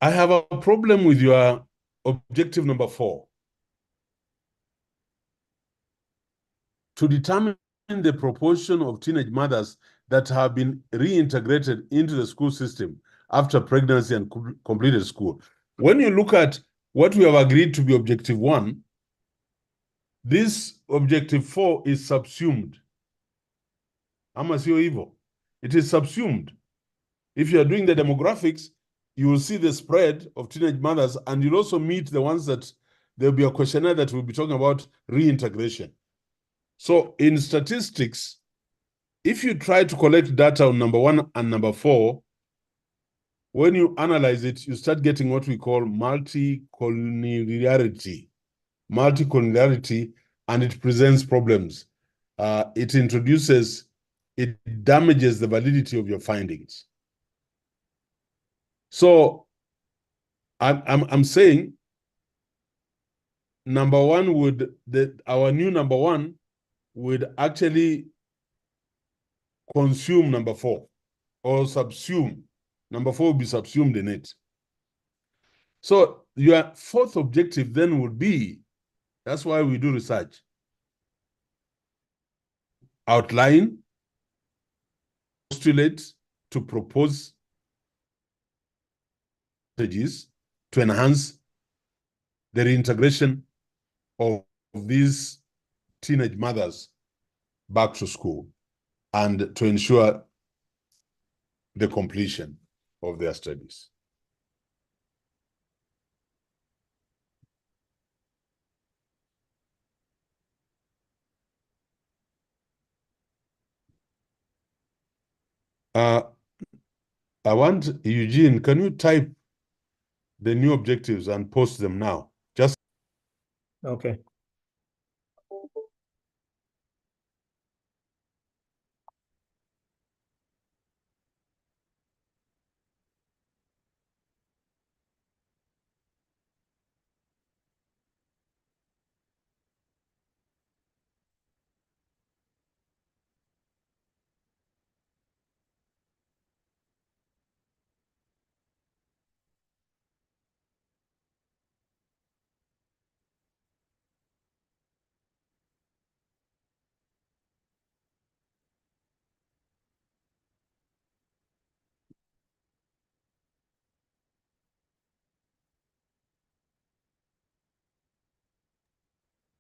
I have a problem with your objective number 4. To determine the proportion of teenage mothers that have been reintegrated into the school system after pregnancy and completed school. When you look at what we have agreed to be objective 1, this objective 4 is subsumed. It is subsumed. If you are doing the demographics, you will see the spread of teenage mothers, and you'll also meet the ones that there'll be a questionnaire that will be talking about reintegration. So in statistics, if you try to collect data on number 1 and number 4, when you analyze it, you start getting what we call multicollinearity. Multicollinearity, and it presents problems. It damages the validity of your findings. So I'm saying number 1 our new number 1 would actually consume number 4 or subsume. Number 4 will be subsumed in it. So your 4th objective then would be, that's why we do research, outline, postulate, to propose strategies to enhance the reintegration of these teenage mothers back to school and to ensure the completion of their studies. I want Eugene, can you type the new objectives and post them now? Just okay.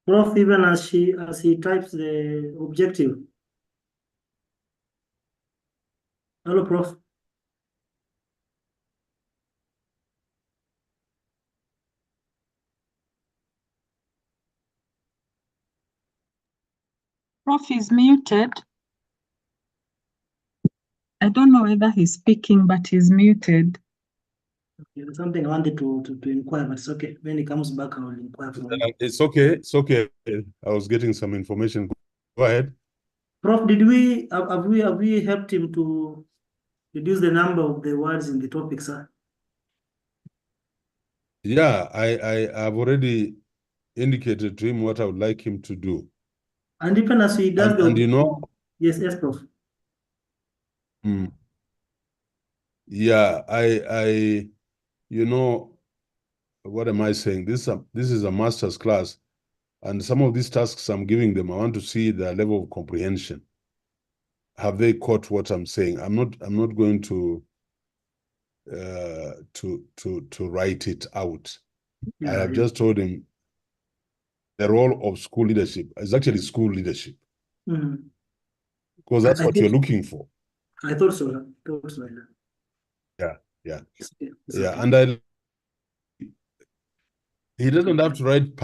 Prof, even as he types the objective. Hello, Prof. Prof is muted. I don't know whether he's speaking, but he's muted. Okay, something I wanted to inquire, but it's okay. When he comes back, I will inquire from him. It's okay. It's okay. I was getting some information. Go ahead. Prof, have we helped him to reduce the number of the words in the topic, sir? Yeah, I've already indicated to him what I would like him to do. And even as he does and you know, yes, Prof. Yeah, you know, what am I saying? This is a master's class, and some of these tasks I'm giving them, I want to see their level of comprehension. Have they caught what I'm saying? I'm not going to write it out. I have just told him the role of school leadership is actually school leadership. Because that's what you're looking for. I thought so. Yeah. Okay. And he doesn't have to write,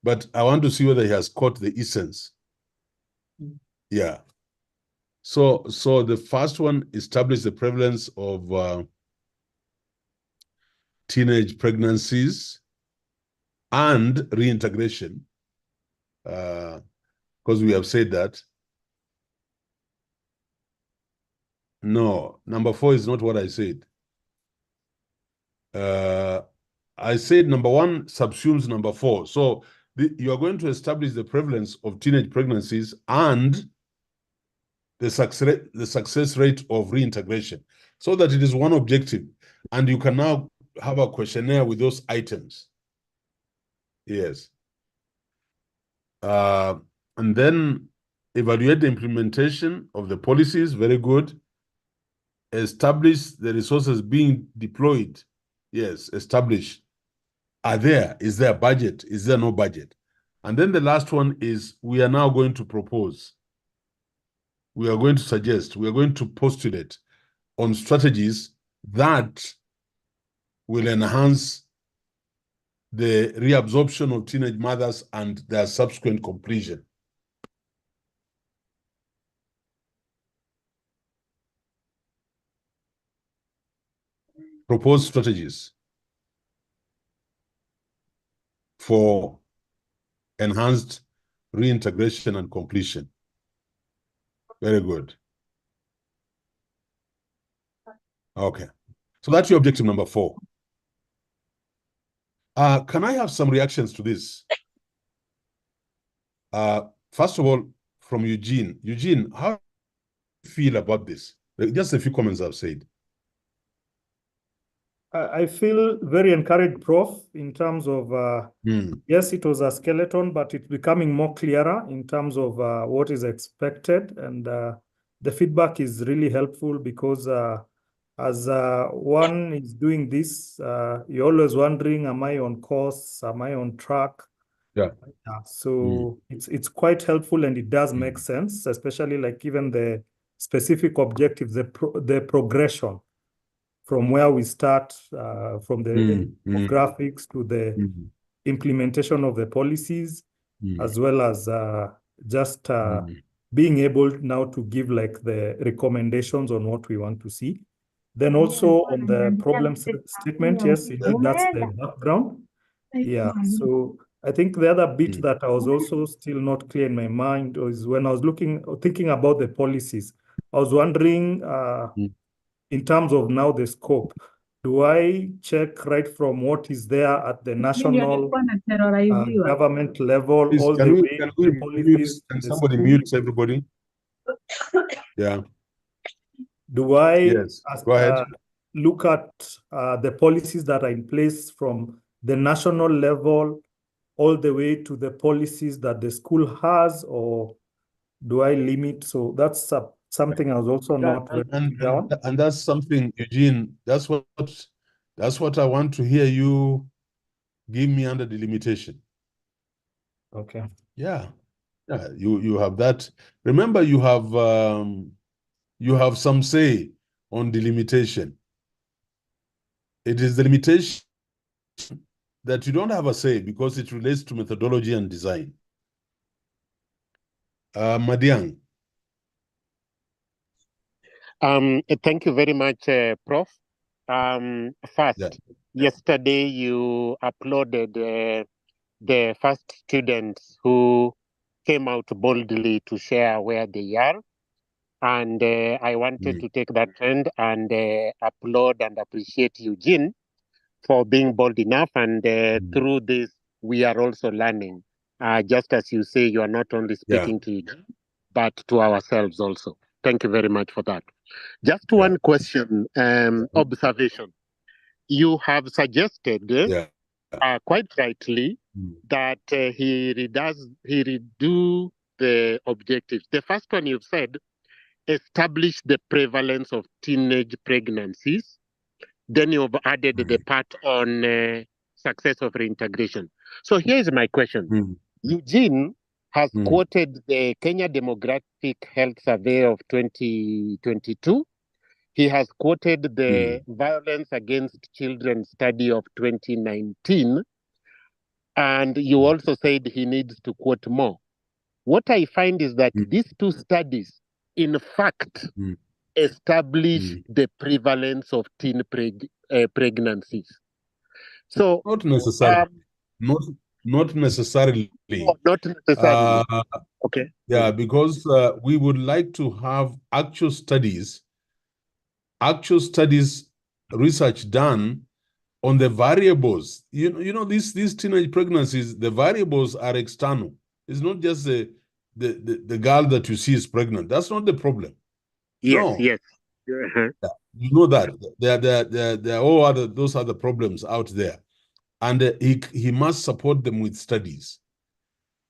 but I want to see whether he has caught the essence. Yeah. So the first one, establish the prevalence of teenage pregnancies and reintegration, because we have said that. No, number 4 is not what I said. I said number 1 subsumes number 4. So you are going to establish the prevalence of teenage pregnancies and the success rate of reintegration, so that it is one objective. And you can now have a questionnaire with those items. Yes. And then evaluate the implementation of the policies. Very good. Establish the resources being deployed. Yes, establish. Are there? Is there a budget? Is there no budget? And then the last one is we are now going to propose. We are going to suggest. We are going to postulate on strategies that will enhance the reabsorption of teenage mothers and their subsequent completion. Propose strategies for enhanced reintegration and completion. Very good. Okay. So that's your objective number 4. Can I have some reactions to this? First of all, from Eugene. Eugene, how do you feel about this? Just a few comments I've said. I feel very encouraged, Prof, in terms of, yes, it was a skeleton, but it's becoming more clearer in terms of what is expected. And the feedback is really helpful because as one is doing this, you're always wondering, am I on course? Am I on track? Yeah. So it's quite helpful, and it does make sense, especially like even the specific objectives, the progression from where we start, from the graphics to the implementation of the policies, as well as just being able now to give like the recommendations on what we want to see. Then also on the problem statement, yes, indeed, that's the background. Yeah, so I think the other bit that I was also still not clear in my mind is when I was thinking about the policies, I was wondering, in terms of now the scope, do I check right from what is there at the national government level? Please, all the way to the policies? Can somebody mute everybody? Yeah. Do I Yes, go ahead. Look at the policies that are in place from the national level all the way to the policies that the school has, or do I limit? So that's something I was also not very clear on. And that's something, Eugene, that's what I want to hear you give me under the limitation. Okay. Yeah. Yeah, you have that. Remember, you have some say on the limitation. It is the limitation that you don't have a say because it relates to methodology and design. Madiang. Thank you very much, Prof. First, yesterday you uploaded the first students who came out boldly to share where they are. And I wanted to take that trend and applaud and appreciate Eugene for being bold enough. And through this, we are also learning. Just as you say, you are not only speaking to Eugene, but to ourselves also. Thank you very much for that. Just one question, observation. You have suggested, quite rightly, that he redo the objectives. The first one you've said, establish the prevalence of teenage pregnancies. Then you've added the part on success of reintegration. So here's my question. Eugene has quoted the Kenya Demographic Health Survey of 2022. He has quoted the Violence Against Children study of 2019. And you also said he needs to quote more. What I find is that these two studies, in fact, establish the prevalence of teen pregnancies. So not necessarily. Not necessarily. Not necessarily. Okay. Yeah, because we would like to have actual studies, research done on the variables. You know, these teenage pregnancies, the variables are external. It's not just the girl that you see is pregnant. That's not the problem. Yes, no. yes. You know that there are all those other problems out there, and he must support them with studies.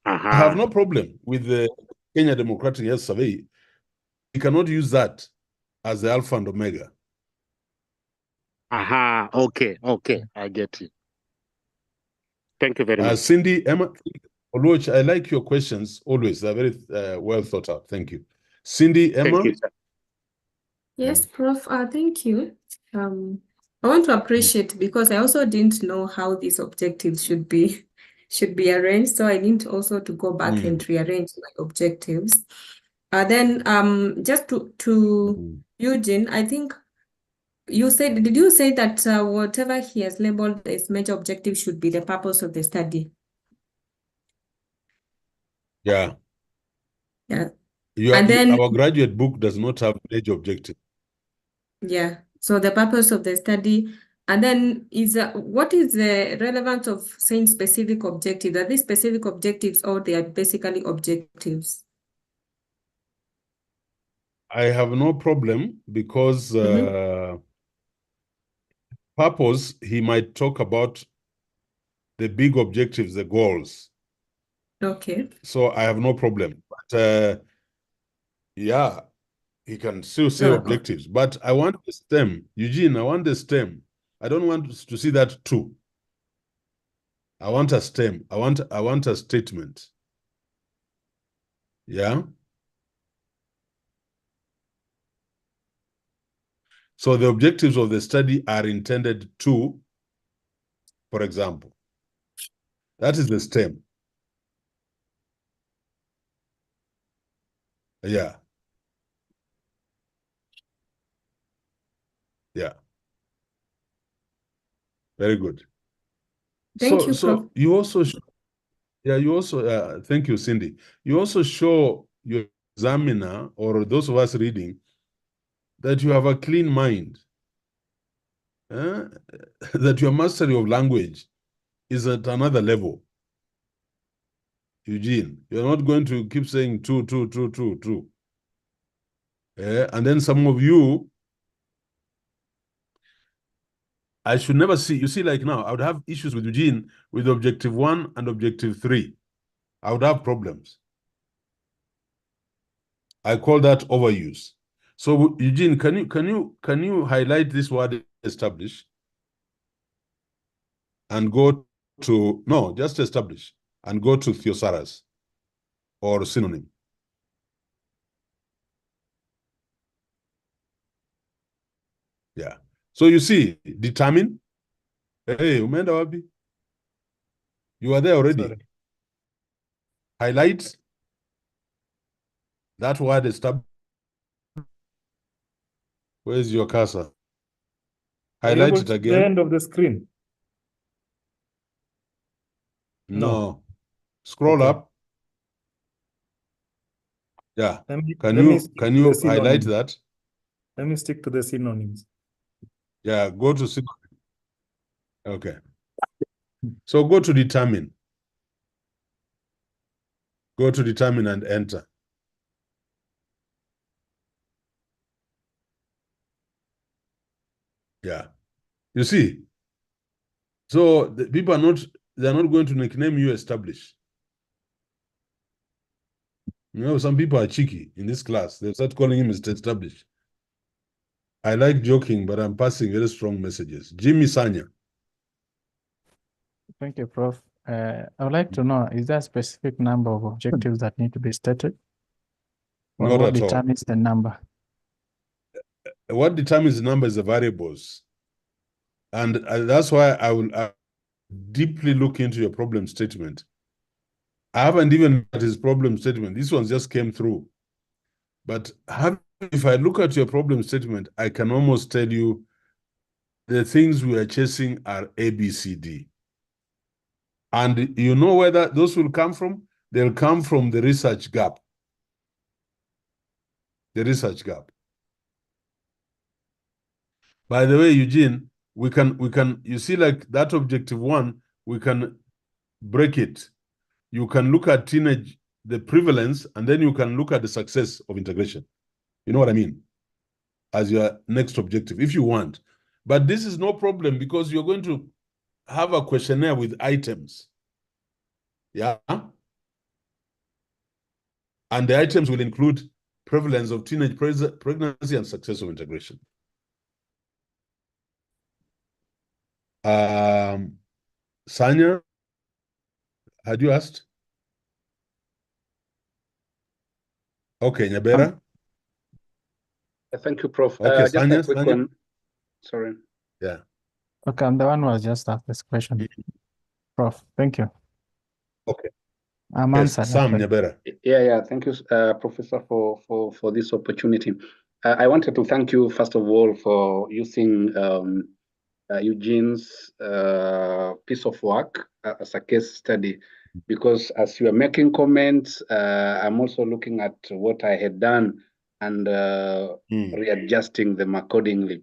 I have no problem with the Kenya Democratic Health Survey. He cannot use that as the alpha and omega. Okay, I get you. Thank you very much. Cindy, Emma, Oluoch, I like your questions always. They're very well thought out. Thank you. Cindy, Emma. Thank you, sir. Yes, Prof. Thank you. I want to appreciate because I also didn't know how these objectives should be arranged. So I need also to go back and rearrange my objectives. Then just to Eugene, I think did you say that whatever he has labeled as major objective should be the purpose of the study? Yeah. Yeah. Our graduate book does not have major objective. Yeah. So the purpose of the study, and then what is the relevance of saying specific objectives? Are these specific objectives or they are basically objectives? I have no problem because purpose, he might talk about the big objectives, the goals. Okay. So I have no problem. But yeah, he can still say objectives. But I want the STEM. Eugene, I want the STEM. I don't want to see that too. I want a STEM. I want a statement. Yeah. So the objectives of the study are intended to, for example, that is the STEM. Yeah. Yeah. Very good. Thank you, so Prof. you also, thank you, Cindy. You also show your examiner or those of us reading that you have a clean mind, that your mastery of language is at another level. Eugene, you're not going to keep saying true. And then some of you, I should never see, you see, like now, I would have issues with Eugene with objective 1 and objective 3. I would have problems. I call that overuse. So Eugene, can you highlight this word establish and go to, no, just establish and go to thesaurus or synonym. Yeah. So you see, determine. Hey, umeenda wapi? You are there already. Sorry. Highlight that word establish. Where's your cursor? Highlight it The again. end of the screen. No. Scroll Okay. up. Yeah. Let me Can stick to you the highlight synonyms. that? Let me stick to the synonyms. Yeah, go to synonym. Okay. So go to determine. Go to determine and enter. Yeah. You see? So the people they're not going to nickname you establish. You know, some people are cheeky in this class. They'll start calling him Mr. Establish. I like joking, but I'm passing very strong messages. Jimmy Sanya. Thank you, Prof. I would like to know, is there a specific number of objectives that need to be stated? Or Not what at all. determines the number? What determines the number is the variables. And that's why I will deeply look into your problem statement. I haven't even at his problem statement. This one just came through. But if I look at your problem statement, I can almost tell you the things we are chasing are A, B, C, D. And you know where those will come from? They'll come from the research gap. The research gap. By the way, Eugene, we can, you see, like that objective 1, we can break it. You can look at the prevalence, and then you can look at the success of integration. You know what I mean? as your next objective, if you want. But this is no problem because you're going to have a questionnaire with items. Yeah. And the items will include prevalence of teenage pregnancy and success of integration. Sanya, had you asked? Okay, Nyabera. Thank you, Prof. Okay, Just a quick one. Sorry. Yeah. Okay, I'm the one who has just asked this question. Prof, thank you. Okay. I'm answered. Sam Nyabera. Yeah. Thank you, Professor, for this opportunity. I wanted to thank you, first of all, for using Eugene's piece of work as a case study, because as you are making comments, I'm also looking at what I had done and readjusting them accordingly.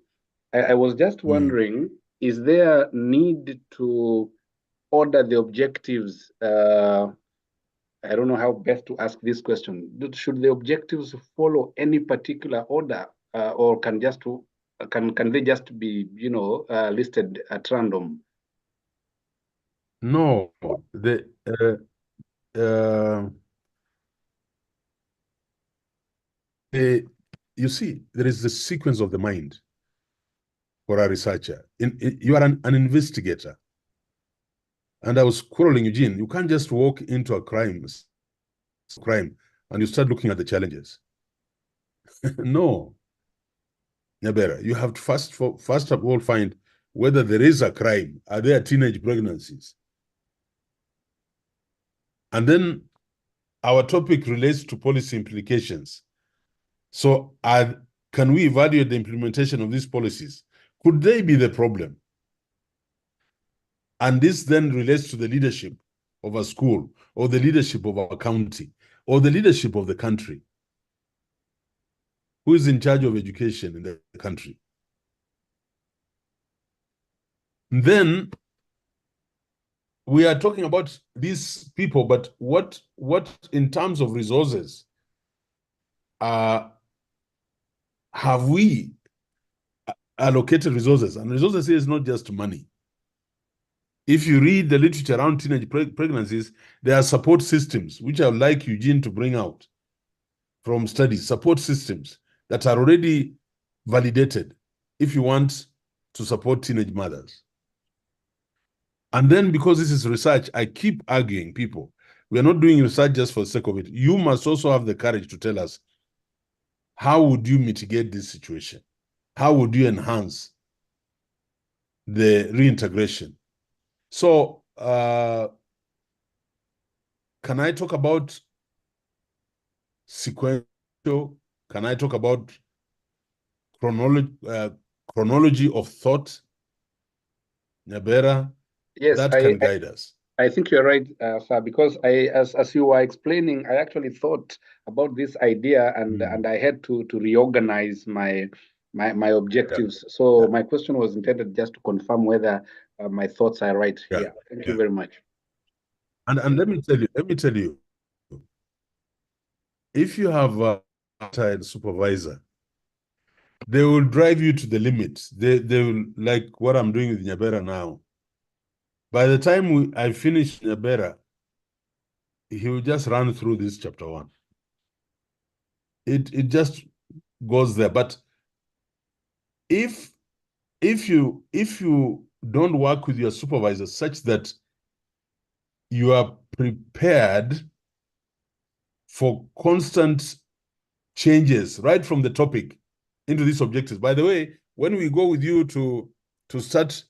I was just wondering, is there need to order the objectives? I don't know how best to ask this question. Should the objectives follow any particular order, or can they just be, listed at random? No, you see, there is the sequence of the mind for a researcher. You are an investigator. And I was quarreling, Eugene, you can't just walk into a crime and you start looking at the challenges. No. Nyabera, you have to first of all find whether there is a crime. Are there teenage pregnancies? And then our topic relates to policy implications. So can we evaluate the implementation of these policies? Could they be the problem? And this then relates to the leadership of a school, or the leadership of our county, or the leadership of the country. Who is in charge of education in the country? And then we are talking about these people, but what in terms of resources have we allocated resources? And resources here is not just money. If you read the literature around teenage pregnancies, there are support systems, which I would like Eugene to bring out from studies, support systems that are already validated if you want to support teenage mothers. And then because this is research, I keep arguing people, we are not doing research just for the sake of it. You must also have the courage to tell us, how would you mitigate this situation? How would you enhance the reintegration? So, can I talk about sequential? Can I talk about chronology of thought? Nyabera, yes, that can guide us. I think you're right, sir, because as you were explaining, I actually thought about this idea and I had to reorganize my objectives. Yeah. So my question was intended just to confirm whether my thoughts are right here. Thank you very much. And let me tell you, if you have a supervisor, they will drive you to the limit. They will, like what I'm doing with Nyabera now. By the time I finish Nyabera, he will just run through this chapter 1. It just goes there. But if you don't work with your supervisor such that you are prepared for constant changes right from the topic into these objectives. By the way, when we go with you to start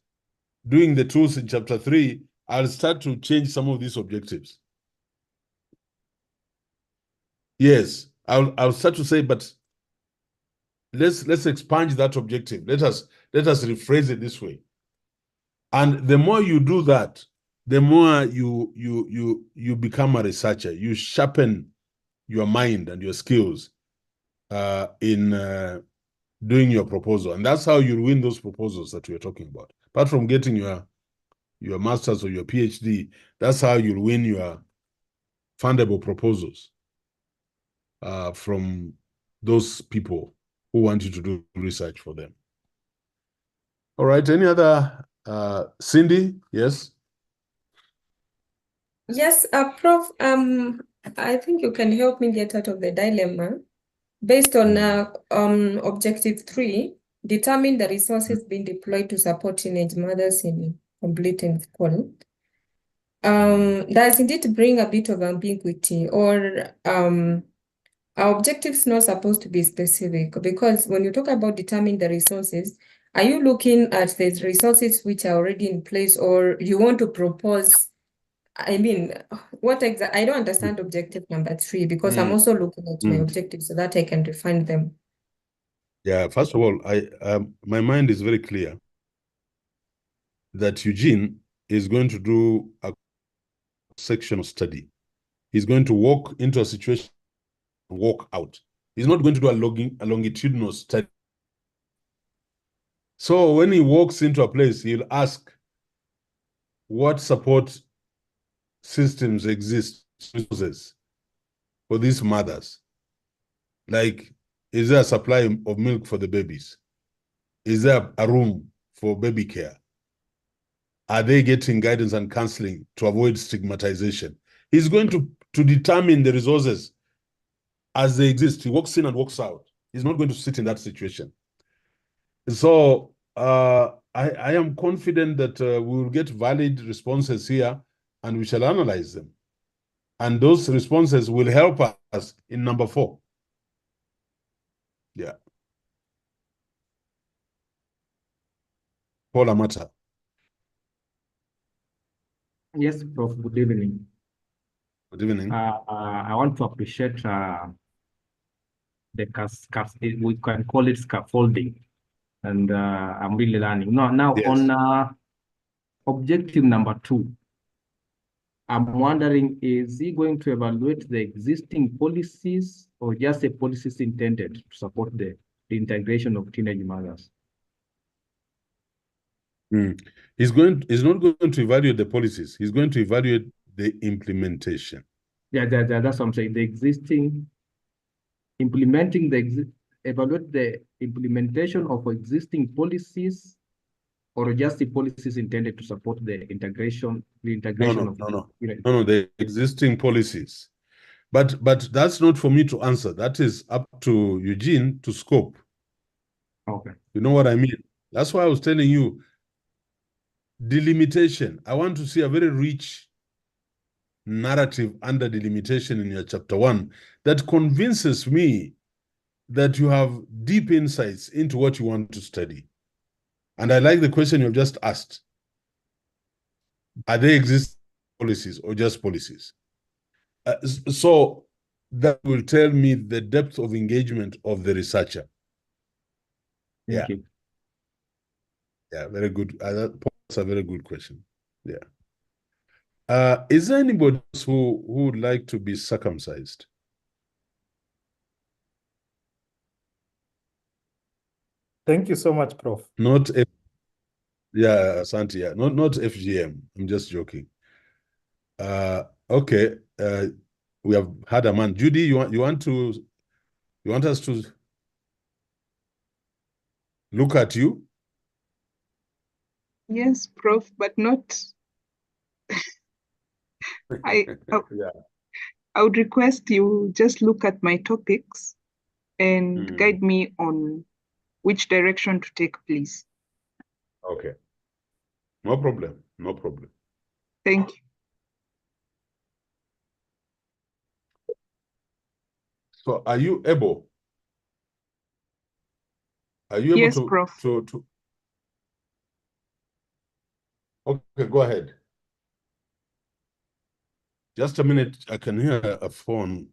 doing the tools in chapter 3, I'll start to change some of these objectives. Yes, I'll start to say, but let's expand that objective. Let us rephrase it this way. And the more you do that, the more you become a researcher. You sharpen your mind and your skills in doing your proposal. And that's how you'll win those proposals that we're talking about. Apart from getting your master's or your PhD, that's how you'll win your fundable proposals from those people who want you to do research for them. All right, any other, Cindy? Yes? Yes, Prof, I think you can help me get out of the dilemma. Based on objective 3, determine the resources being deployed to support teenage mothers in completing school. Does indeed bring a bit of ambiguity, or our objectives not supposed to be specific? Because when you talk about determining the resources, are you looking at the resources which are already in place, or you want to propose? I mean, I don't understand objective number 3, because I'm also looking at my objectives so that I can refine them. Yeah, first of all, my mind is very clear that Eugene is going to do a sectional study. He's going to walk into a situation, walk out. He's not going to do a longitudinal study. So when he walks into a place, he'll ask what support systems exist, resources for these mothers. Like, is there a supply of milk for the babies? Is there a room for baby care? Are they getting guidance and counseling to avoid stigmatization? He's going to determine the resources as they exist. He walks in and walks out. He's not going to sit in that situation. So I am confident that we will get valid responses here, and we shall analyze them. And those responses will help us in number 4. Yeah. Paul Amata. Yes, Prof. Good evening. Good evening. I want to appreciate we can call it scaffolding, and I'm really learning. Now Yes. On objective number 2, I'm wondering, is he going to evaluate the existing policies or just the policies intended to support the integration of teenage mothers? He's not going to evaluate the policies. He's going to evaluate the implementation. Yeah, that's what I'm saying. Evaluate the implementation of existing policies, or just the policies intended to support the integration of the existing policies. But that's not for me to answer. That is up to Eugene to scope. Okay. You know what I mean? That's why I was telling you, delimitation. I want to see a very rich narrative under delimitation in your chapter 1 that convinces me that you have deep insights into what you want to study. And I like the question you've just asked. Are they existing policies or just policies? So that will tell me the depth of engagement of the researcher. Thank you. Yeah, very good. That's a very good question. Yeah. Is there anybody else who would like to be circumcised? Thank you so much, Prof. Yeah, Santi. Yeah, not FGM. I'm just joking. Okay. We have had a man. Judy, you want us to look at you? Yes, Prof, but not. I would request you just look at my topics and guide me on which direction to take, please. Okay. No problem. No problem. Thank you. So are you able? Are you able Yes, to, Prof. Okay, go ahead. Just a minute. I can hear a phone.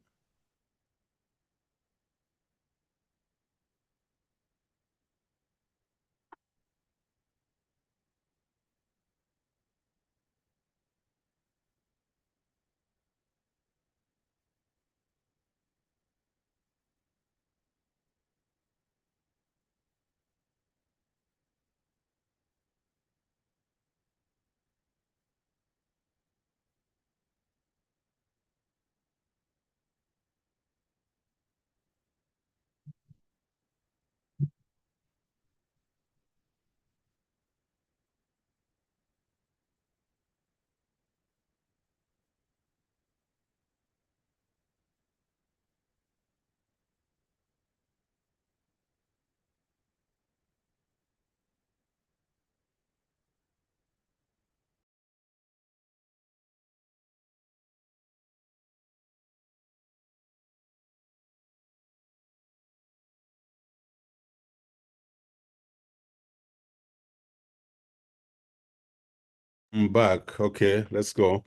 back. Okay, let's go.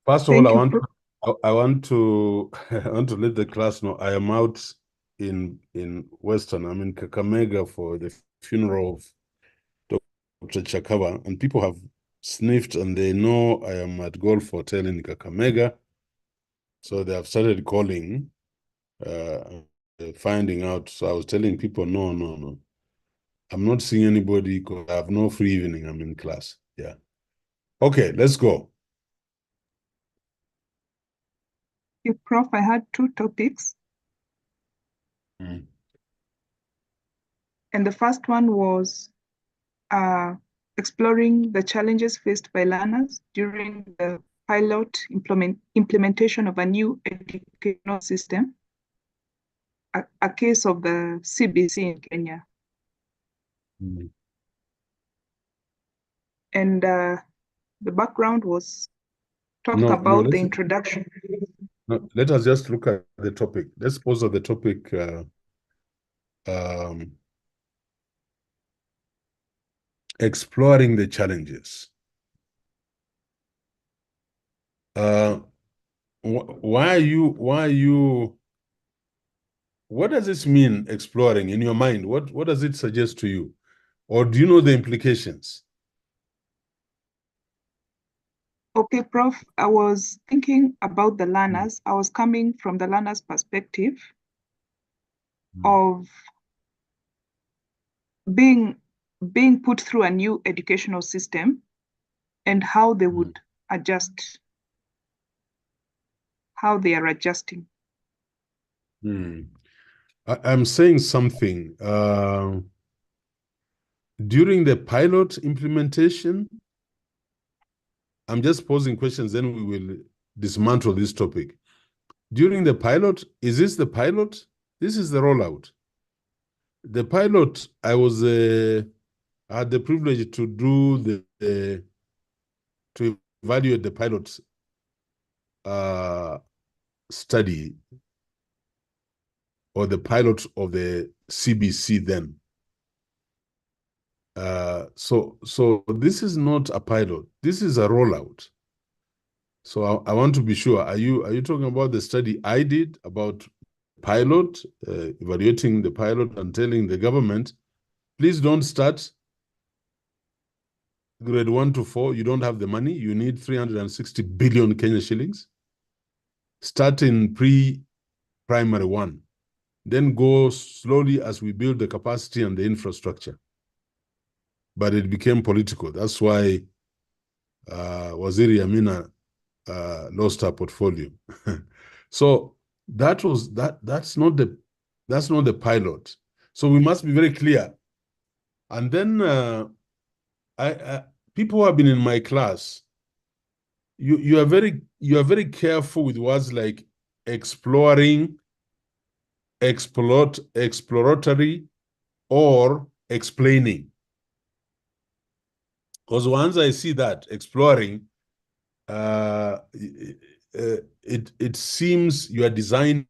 First of Thank all, you, I want to let the class know I am out in Western. I'm in Kakamega for the funeral of Dr. Chakaba, and people have sniffed and they know I am at Golf Hotel in Kakamega. So they have started calling, finding out. So I was telling people, no. I'm not seeing anybody because I have no free evening. I'm in class. Yeah. Okay, let's go. Prof. I had two topics. Mm. And the first one was exploring the challenges faced by learners during the pilot implementation of a new educational system, a case of the CBC in Kenya. Mm. And the background was about the introduction. No, let us just look at the topic. Let's pause on the topic. Exploring the challenges. Why are you, what does this mean, exploring, in your mind? What does it suggest to you? Or do you know the implications? Okay, Prof, I was thinking about the learners. I was coming from the learner's perspective of being put through a new educational system and how they would adjust, how they are adjusting. I'm saying something. During the pilot implementation, I'm just posing questions, then we will dismantle this topic. During the pilot, is this the pilot? This is the rollout. The pilot, I had the privilege to do to evaluate the pilot study, or the pilot of the CBC then. So this is not a pilot. This is a rollout. So I want to be sure. Are you talking about the study I did about pilot, evaluating the pilot and telling the government, please don't start grade 1 to 4. You don't have the money. You need 360 billion Kenya shillings. Start in pre-primary 1. Then go slowly as we build the capacity and the infrastructure. But it became political. That's why Waziri Amina lost her portfolio. So that's not the pilot. So we must be very clear. And then people who have been in my class, you are very careful with words like exploring, exploratory, or explaining. Because once I see that exploring, it seems you are designed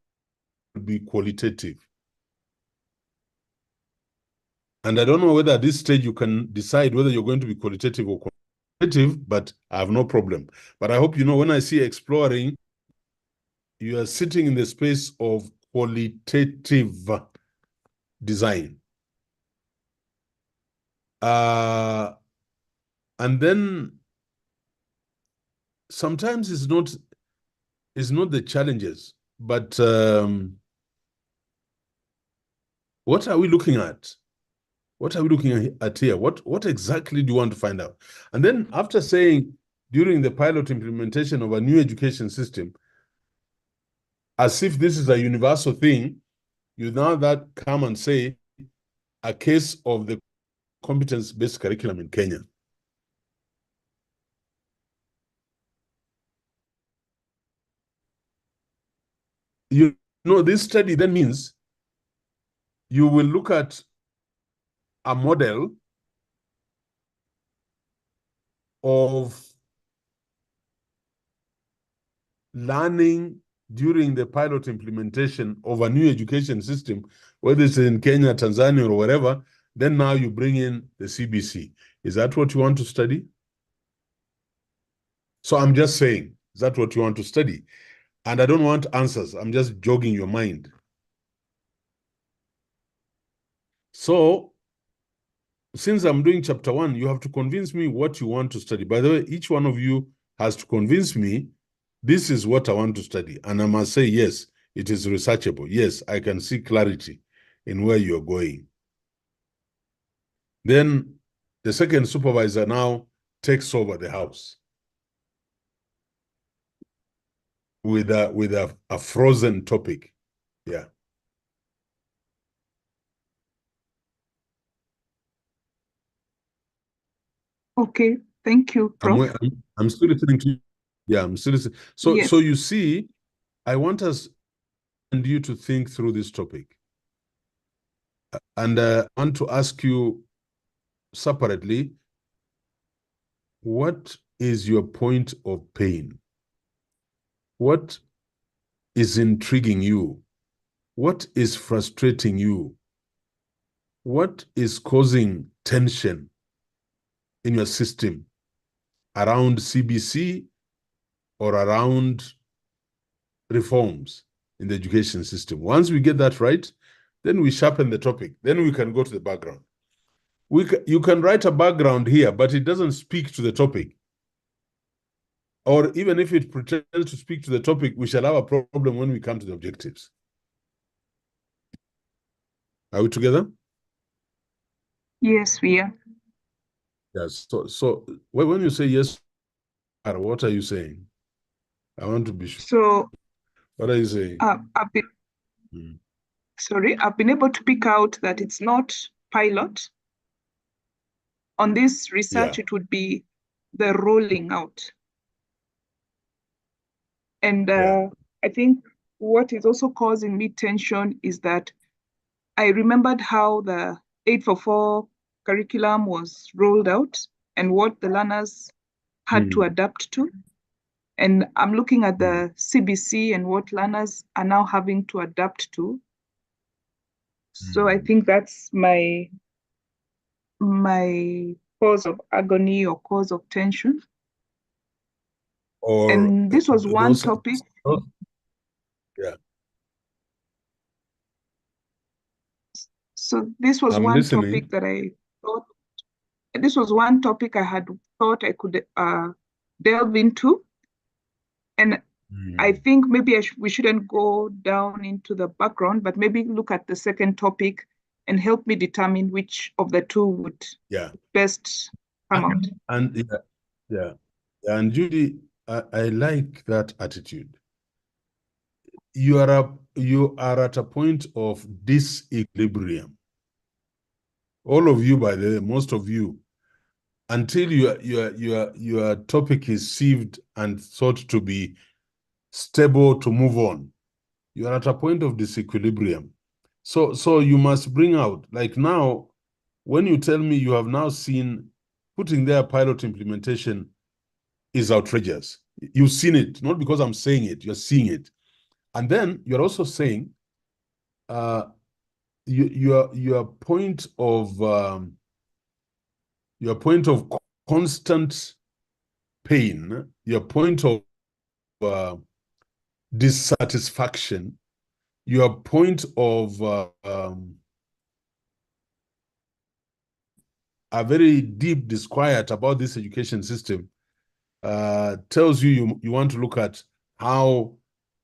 to be qualitative. And I don't know whether at this stage you can decide whether you're going to be qualitative or quantitative, but I have no problem. But I hope you know when I see exploring, you are sitting in the space of qualitative design. And then sometimes it's not the challenges, but what are we looking at? What are we looking at here? What exactly do you want to find out? And then after saying during the pilot implementation of a new education system, as if this is a universal thing, you now that come and say a case of the competence-based curriculum in Kenya. You know, this study then means you will look at a model of learning during the pilot implementation of a new education system, whether it's in Kenya, Tanzania, or wherever. Then now you bring in the CBC. Is that what you want to study? So I'm just saying, is that what you want to study? And I don't want answers. I'm just jogging your mind. So since I'm doing chapter 1, you have to convince me what you want to study. By the way, each one of you has to convince me this is what I want to study. And I must say, yes, it is researchable. Yes, I can see clarity in where you're going. Then the second supervisor now takes over the house with a frozen topic. Yeah. Okay, thank you, Prof. I'm still listening to you. Yeah, I'm still listening. So, Yes. so you see, I want us and you to think through this topic. And I want to ask you separately, what is your point of pain? What is intriguing you? What is frustrating you? What is causing tension in your system around CBC or around reforms in the education system? Once we get that right, then we sharpen the topic. Then we can go to the background. You can write a background here, but it doesn't speak to the topic. Or even if it pretends to speak to the topic, we shall have a problem when we come to the objectives. Are we together? Yes, we are. Yes. So when you say yes, what are you saying? I want to be sure. So, what are you saying? I've been able to pick out that it's not pilot. On this research, it would be the rolling out. And I think what is also causing me tension is that I remembered how the 844 curriculum was rolled out and what the learners had to adapt to. And I'm looking at the CBC and what learners are now having to adapt to. So I think that's my cause of agony or cause of tension. And this was one topic. Yeah. So this was one topic that I thought, this was one topic I had thought I could delve into. And I think maybe we shouldn't go down into the background, but maybe look at the second topic and help me determine which of the two would best come out. And and Judy, I like that attitude. You are at a point of disequilibrium. All of you, by the way, most of you, until your topic is sieved and thought to be stable to move on, you are at a point of disequilibrium. So you must bring out, like now, when you tell me you have now seen putting there pilot implementation is outrageous. You've seen it, not because I'm saying it, you're seeing it. And then you're also saying your point of constant pain, your point of dissatisfaction, your point of a very deep disquiet about this education system tells you want to look at how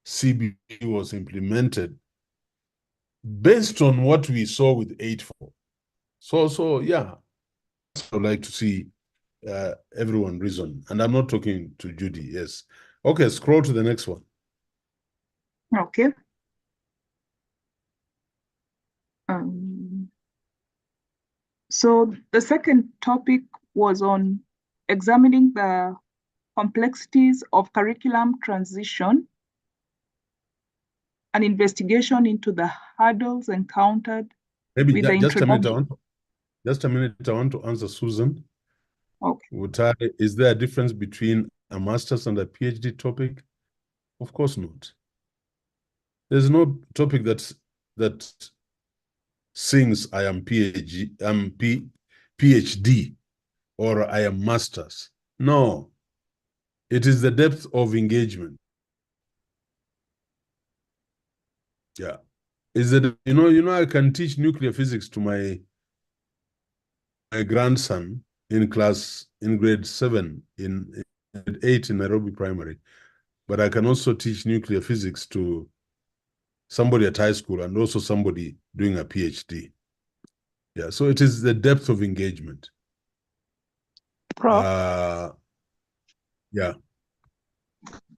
CBC was implemented based on what we saw with 8.4. So yeah, I'd like to see everyone reason. And I'm not talking to Judy, yes. Okay, scroll to the next one. Okay. So the second topic was on examining the complexities of curriculum transition, an investigation into the hurdles encountered. Maybe with just a minute. I want to answer Susan. Okay. Is there a difference between a master's and a PhD topic? Of course not. There's no topic that sings I am PhD. or I am masters. No, it is the depth of engagement. Yeah. Is it, I can teach nuclear physics to my grandson in grade 7, in grade 8 in Nairobi Primary. But I can also teach nuclear physics to somebody at high school and also somebody doing a PhD. Yeah, so it is the depth of engagement. Prof, yeah.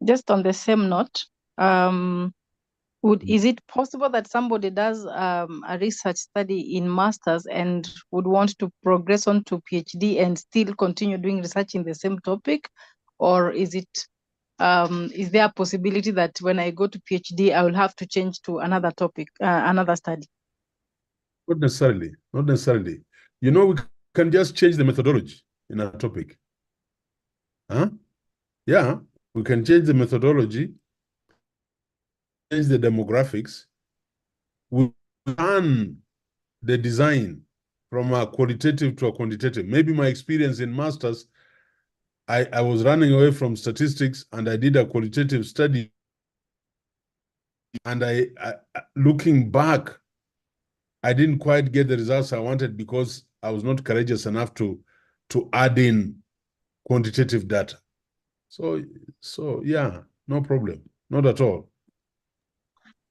just on the same note, is it possible that somebody does a research study in masters and would want to progress on to PhD and still continue doing research in the same topic? Or is there a possibility that when I go to PhD, I will have to change to another topic, another study? Not necessarily. Not necessarily. We can just change the methodology in a topic. Huh? Yeah, we can change the methodology, change the demographics. We turn the design from a qualitative to a quantitative. Maybe my experience in masters, I was running away from statistics and I did a qualitative study. And I looking back, I didn't quite get the results I wanted because I was not courageous enough to add in quantitative data. So yeah, no problem. Not at all.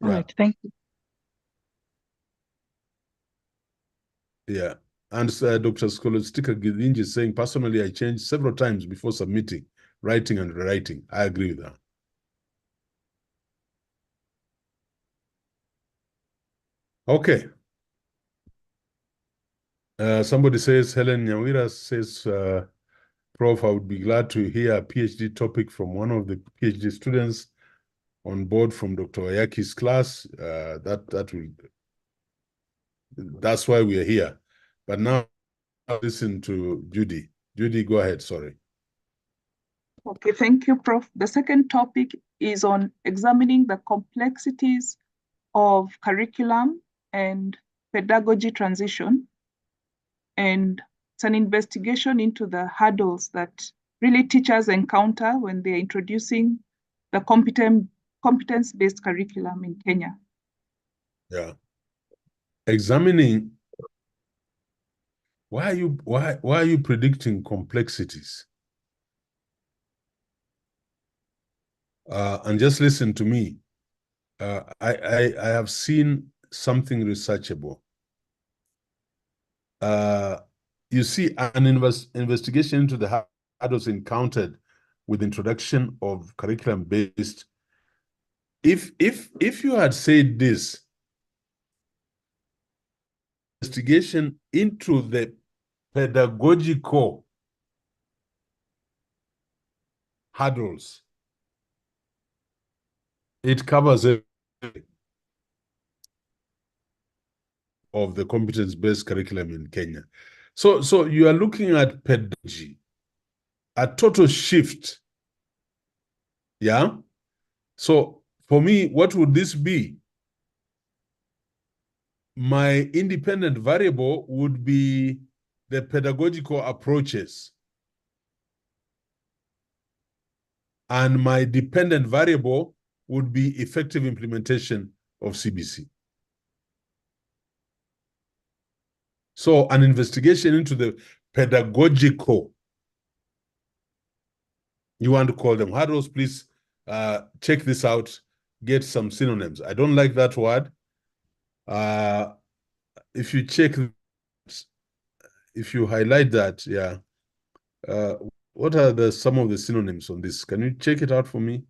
All right, thank you. Yeah. And Dr. Scholastica Gidinji is saying, personally, I changed several times before submitting, writing and rewriting. I agree with that. Okay. Somebody says, Helen Nyawira says, Prof, I would be glad to hear a PhD topic from one of the PhD students on board from Dr. Ayaki's class. That's why we are here. But now I'll listen to Judy. Judy, go ahead, sorry. Okay, thank you, Prof. The second topic is on examining the complexities of curriculum and pedagogy transition. And it's an investigation into the hurdles that really teachers encounter when they're introducing the competence-based curriculum in Kenya. Yeah. Examining, why are you predicting complexities? And just listen to me. I have seen something researchable. You see, an investigation into the hurdles encountered with introduction of curriculum-based. If you had said this, investigation into the pedagogical hurdles, it covers everything of the competence-based curriculum in Kenya. So you are looking at pedagogy, a total shift. Yeah. So for me, what would this be? My independent variable would be the pedagogical approaches. And my dependent variable would be effective implementation of CBC. So an investigation into the pedagogical, you want to call them hurdles, please check this out, get some synonyms. I don't like that word. If you check, if you highlight that, yeah. What are some of the synonyms on this? Can you check it out for me?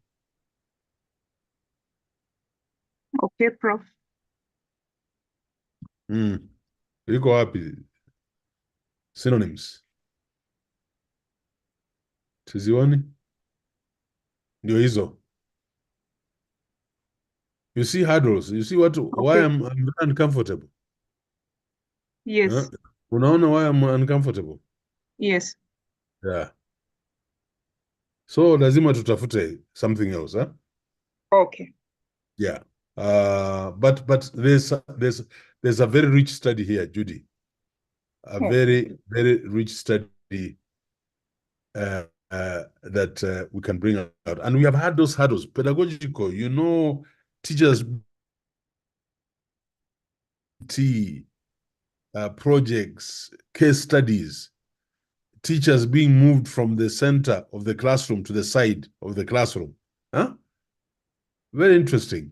Okay, Prof. You go happy. Synonyms. Tizioni? Ndio hizo. You see hurdles. You see why I'm very uncomfortable. Yes. Unaona why I'm uncomfortable? Yes. Yeah. So lazima tutafute something else, huh? Okay. Yeah. But there's a very rich study here, Judy. A very, very rich study that we can bring out. And we have had those hurdles, pedagogical, teachers projects, case studies, teachers being moved from the center of the classroom to the side of the classroom. Huh? Very interesting.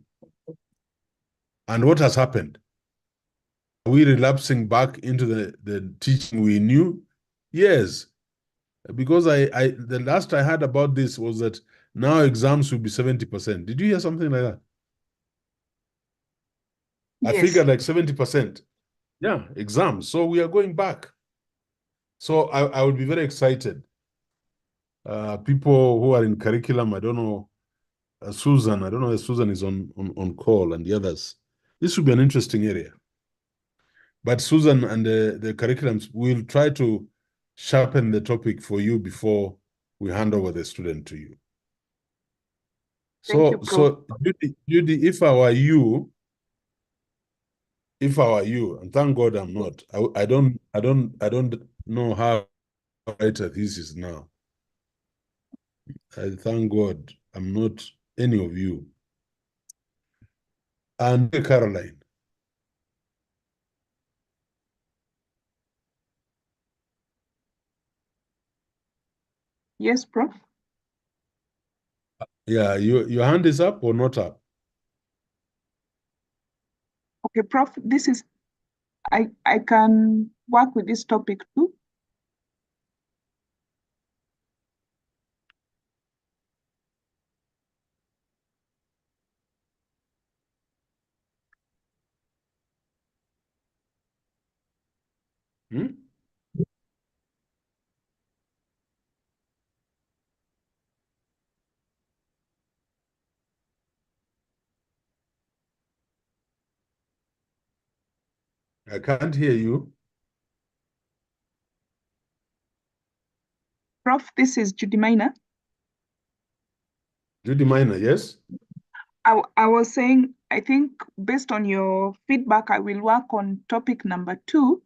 And what has happened? Are we relapsing back into the teaching we knew? Yes. Because the last I heard about this was that now exams will be 70%. Did you hear something like that? Yes. I figured like 70%. Yeah, exams. So we are going back. So I would be very excited. People who are in curriculum, I don't know, Susan, I don't know if Susan is on call and the others. This would be an interesting area. But Susan and the curriculums will try to sharpen the topic for you before we hand over the student to you. Thank you, Prof. Judy, if I were you, and thank God I'm not, I don't know how to write a thesis now. I thank God I'm not any of you. And Caroline. Yes, Prof. Yeah, your hand is up or not up? Okay, Prof, this is, I can work with this topic too. Hmm? I can't hear you. Prof, this is Judy Minor. Judy Minor, yes? I was saying, I think based on your feedback, I will work on topic number 2.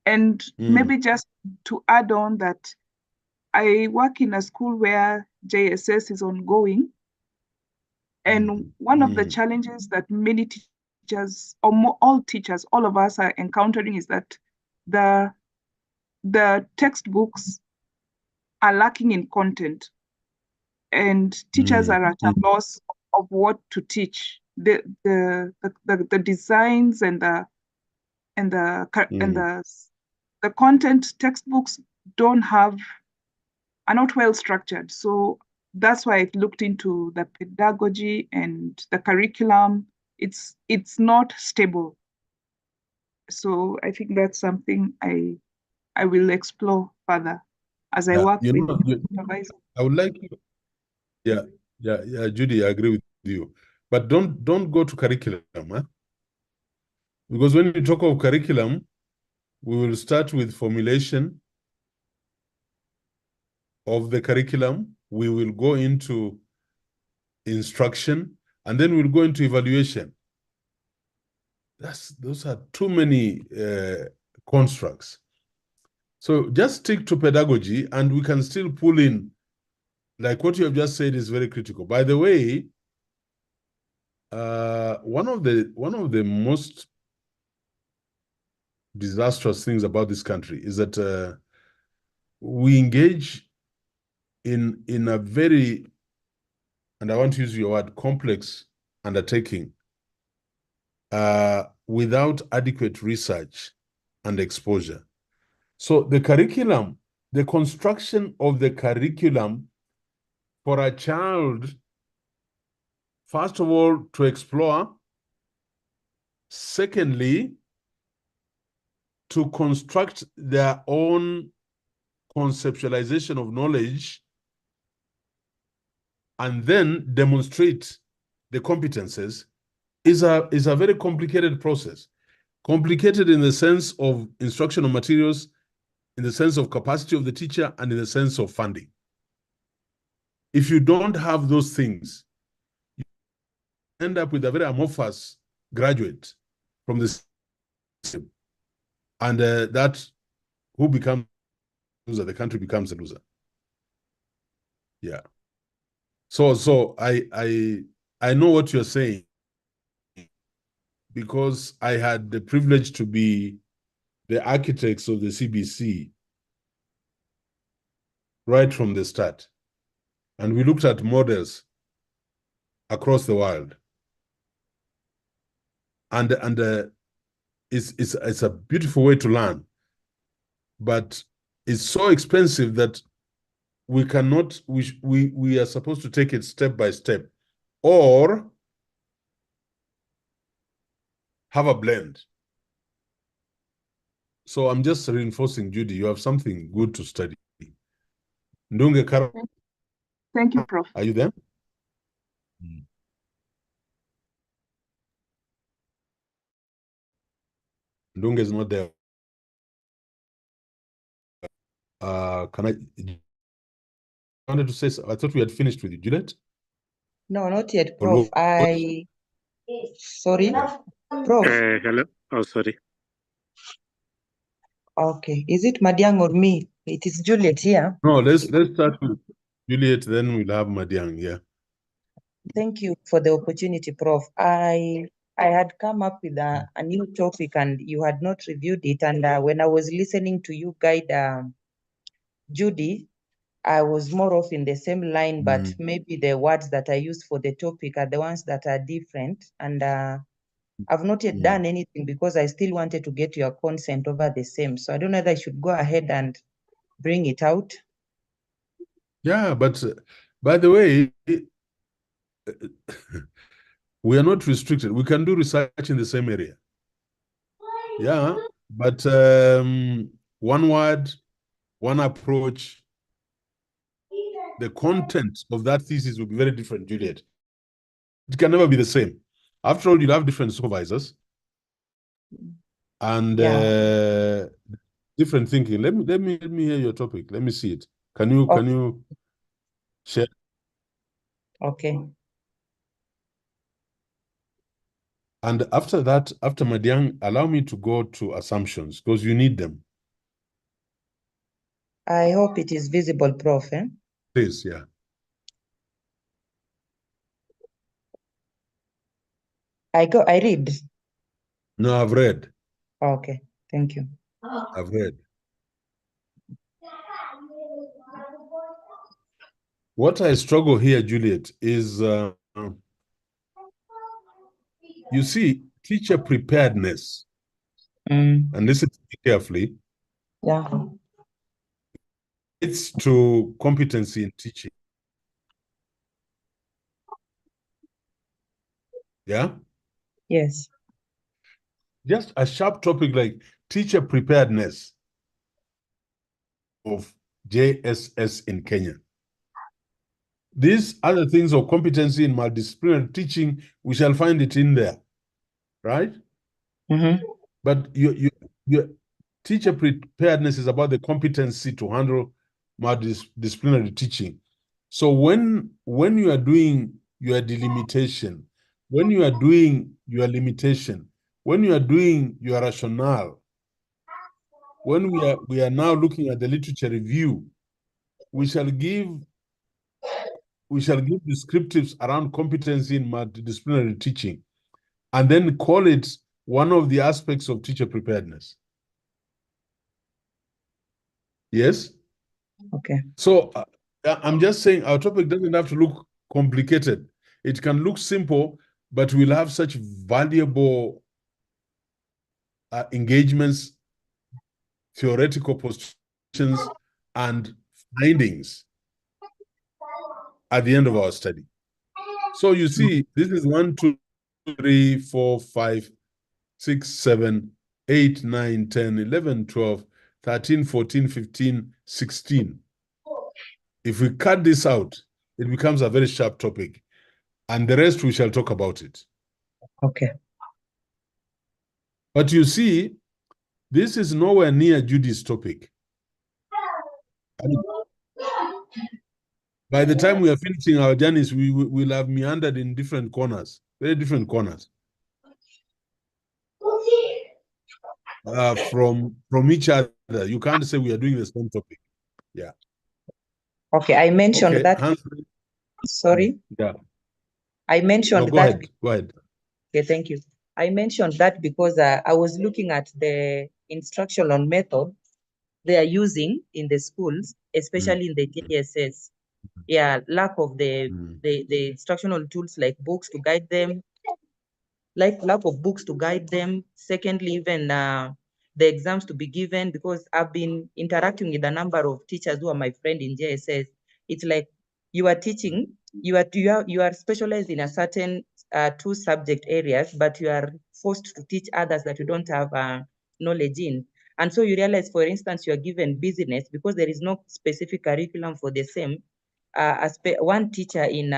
And maybe just to add on that, I work in a school where JSS is ongoing. And one of the challenges that many teachers, or all teachers, all of us are encountering is that the textbooks are lacking in content. And teachers are at a loss of what to teach. The designs and the content textbooks are not well structured. So that's why I looked into the pedagogy and the curriculum. It's not stable. So I think that's something I will explore further as I work with supervisors. I would like you. Yeah, Judy, I agree with you. But don't go to curriculum, huh? Because when you talk of curriculum, we will start with formulation of the curriculum. We will go into instruction, and then we'll go into evaluation. Those are too many constructs. So just stick to pedagogy, and we can still pull in, like what you have just said is very critical. By the way, one of the most disastrous things about this country is that we engage in a very, and I want to use your word, complex undertaking without adequate research and exposure. So the curriculum, the construction of the curriculum for a child, first of all, to explore, secondly, to construct their own conceptualization of knowledge, and then demonstrate the competences is a very complicated process. Complicated in the sense of instructional materials, in the sense of capacity of the teacher, and in the sense of funding. If you don't have those things, you end up with a very amorphous graduate from the system. And that who becomes a loser, the country becomes a loser. Yeah. So I know what you're saying, because I had the privilege to be the architects of the CBC right from the start. And we looked at models across the world. And it's a beautiful way to learn, but it's so expensive that we cannot, we are supposed to take it step by step, or have a blend. So I'm just reinforcing, Judy, you have something good to study. Ndunge Kara, Thank you, Prof. are you there? Ndunge is not there. Can I wanted to say, I thought we had finished with you, Juliet? No, not yet, Or Prof. what? Sorry, Prof. Hello. Oh, sorry. Okay, is it Madiang or me? It is Juliet here. No, let's start with Juliet, then we'll have Madiang, yeah. Thank you for the opportunity, Prof. I had come up with a new topic and you had not reviewed it. And when I was listening to you guide Judy, I was more of in the same line, but maybe the words that I use for the topic are the ones that are different. And I've not yet done anything because I still wanted to get your consent over the same. So I don't know whether I should go ahead and bring it out. Yeah, but by the way, we are not restricted. We can do research in the same area. Yeah, but one word, one approach, the content of that thesis will be very different, Juliet. It can never be the same. After all, you'll have different supervisors and different thinking. Let me hear your topic. Let me see it. Can you share? Okay. And after that, after Madiang, allow me to go to assumptions because you need them. I hope it is visible, Prof. Please, yeah. I read. No, I've read. Okay, thank you. I've read. What I struggle here, Juliet, is you see, teacher preparedness, and listen to me carefully. Yeah. It's to competency in teaching. Yeah? Yes. Just a sharp topic like teacher preparedness of JSS in Kenya. These other things of competency in multidisciplinary teaching, we shall find it in there, right? But your teacher preparedness is about the competency to handle multidisciplinary teaching. So when you are doing your delimitation, when you are doing your limitation, when you are doing your rationale, when we are now looking at the literature review, we shall give descriptives around competency in multidisciplinary teaching, and then call it one of the aspects of teacher preparedness. Yes? Okay. So I'm just saying our topic doesn't have to look complicated. It can look simple, but we'll have such valuable engagements, theoretical positions, and findings at the end of our study. So you see, this is 1, 2, 3, 4, 5, 6, 7, 8, 9, 10, 11, 12, 13, 14, 15, 16. If we cut this out, it becomes a very sharp topic. And the rest, we shall talk about it. Okay. But you see, this is nowhere near Judy's topic. By the time we are finishing our journeys, we will have meandered in different corners, very different corners. From each other. You can't say we are doing the same topic. Yeah. Okay, I mentioned Okay, that. Hans- Sorry, yeah. I mentioned No, go that. ahead. Go ahead. Okay, thank you. I mentioned that because I was looking at the instructional method they are using in the schools, especially in the JSS. Yeah, lack of the instructional tools like books to guide them, lack of books to guide them. Secondly, even the exams to be given, because I've been interacting with a number of teachers who are my friend in JSS. It's like you are teaching, you are specialized in a certain 2 subject areas, but you are forced to teach others that you don't have knowledge in. And so you realize, for instance, you are given business because there is no specific curriculum for the same. One teacher in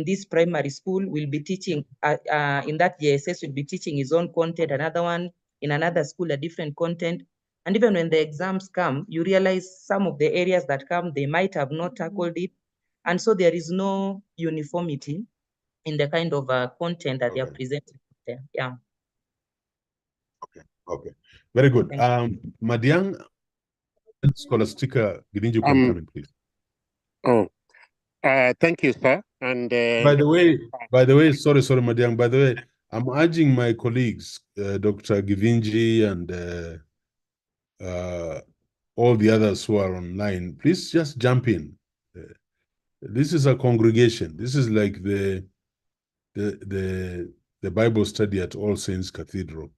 this primary school will be teaching, in that JSS will be teaching his own content, another one in another school a different content. And even when the exams come, you realize some of the areas that come, they might have not tackled it. And so there is no uniformity in the kind of content that they are presenting there. Yeah. Okay. Very good. Madiang, Scholastica Gidinji, you can come in, please. Thank you, sir. And By the way, sorry, Madiang. By the way, I'm urging my colleagues, Dr. Givinji and all the others who are online, please just jump in. This is a congregation. This is like the Bible study at All Saints Cathedral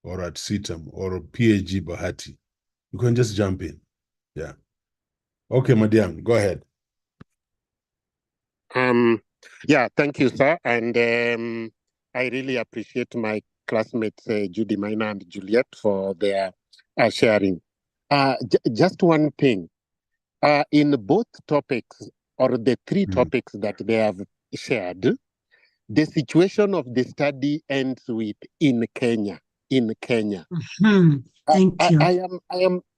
or at CITAM or PAG Bahati. You can just jump in. Yeah. Okay, Madiang, go ahead. Yeah, thank you, sir. And I really appreciate my classmates, Judy Minor and Juliet, for their sharing. Just one thing. In both topics, or the 3 topics that they have shared, the situation of the study ends with in Kenya. In Kenya. Thank you.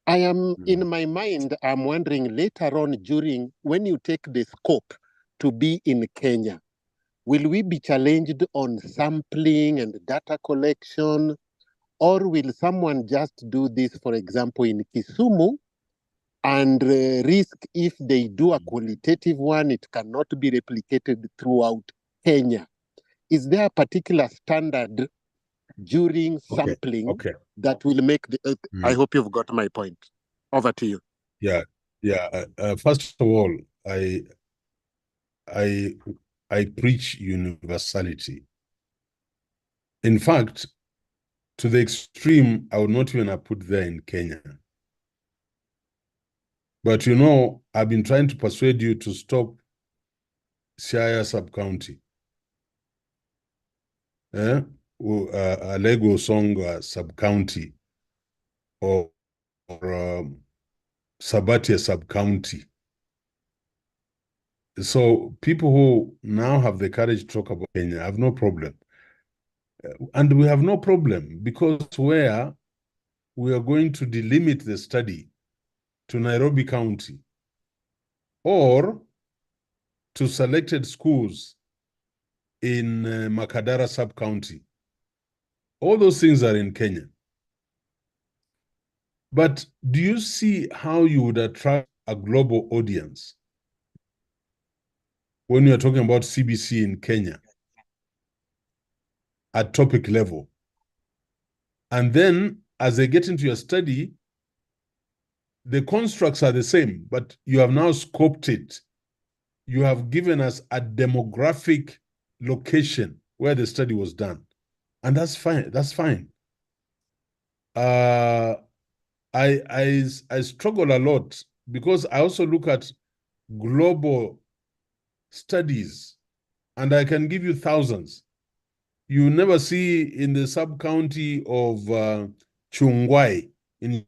I am in my mind, I'm wondering later on when you take the scope to be in Kenya, will we be challenged on sampling and data collection, or will someone just do this, for example, in Kisumu, and risk if they do a qualitative one, it cannot be replicated throughout Kenya? Is there a particular standard during sampling that will make the... I hope you've got my point. Over to you. Yeah. First of all, I preach universality. In fact, to the extreme, I would not even have put there in Kenya. But you know, I've been trying to persuade you to stop Siaya sub-county. Alego Songa sub-county or Sabatia sub-county. So people who now have the courage to talk about Kenya have no problem. And we have no problem because where we are going to delimit the study to Nairobi County or to selected schools in Makadara sub-county. All those things are in Kenya. But do you see how you would attract a global audience when you're talking about CBC in Kenya at topic level? And then as they get into your study, the constructs are the same, but you have now scoped it. You have given us a demographic location where the study was done. And that's fine. That's fine. I struggle a lot because I also look at global studies, and I can give you thousands. You never see in the sub-county of Chungwai in...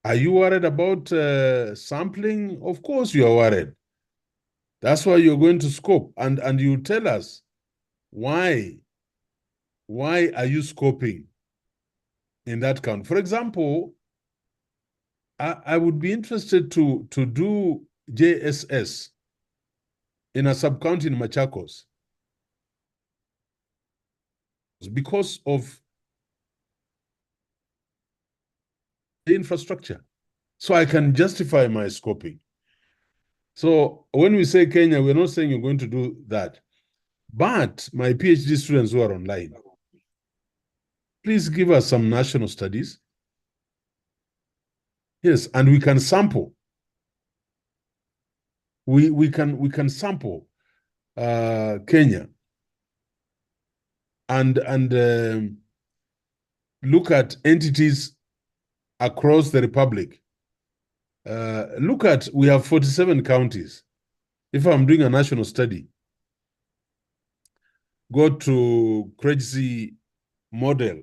Are you worried about sampling? Of course you are worried. That's why you're going to scope, and you tell us why are you scoping in that count? For example, I would be interested to do JSS in a sub-county in Machakos because of the infrastructure. So I can justify my scoping. So when we say Kenya, we're not saying you're going to do that. But my PhD students who are online, please give us some national studies. Yes, and we can sample. We can sample Kenya and look at entities across the republic. Look at, we have 47 counties. If I'm doing a national study, go to Crazy model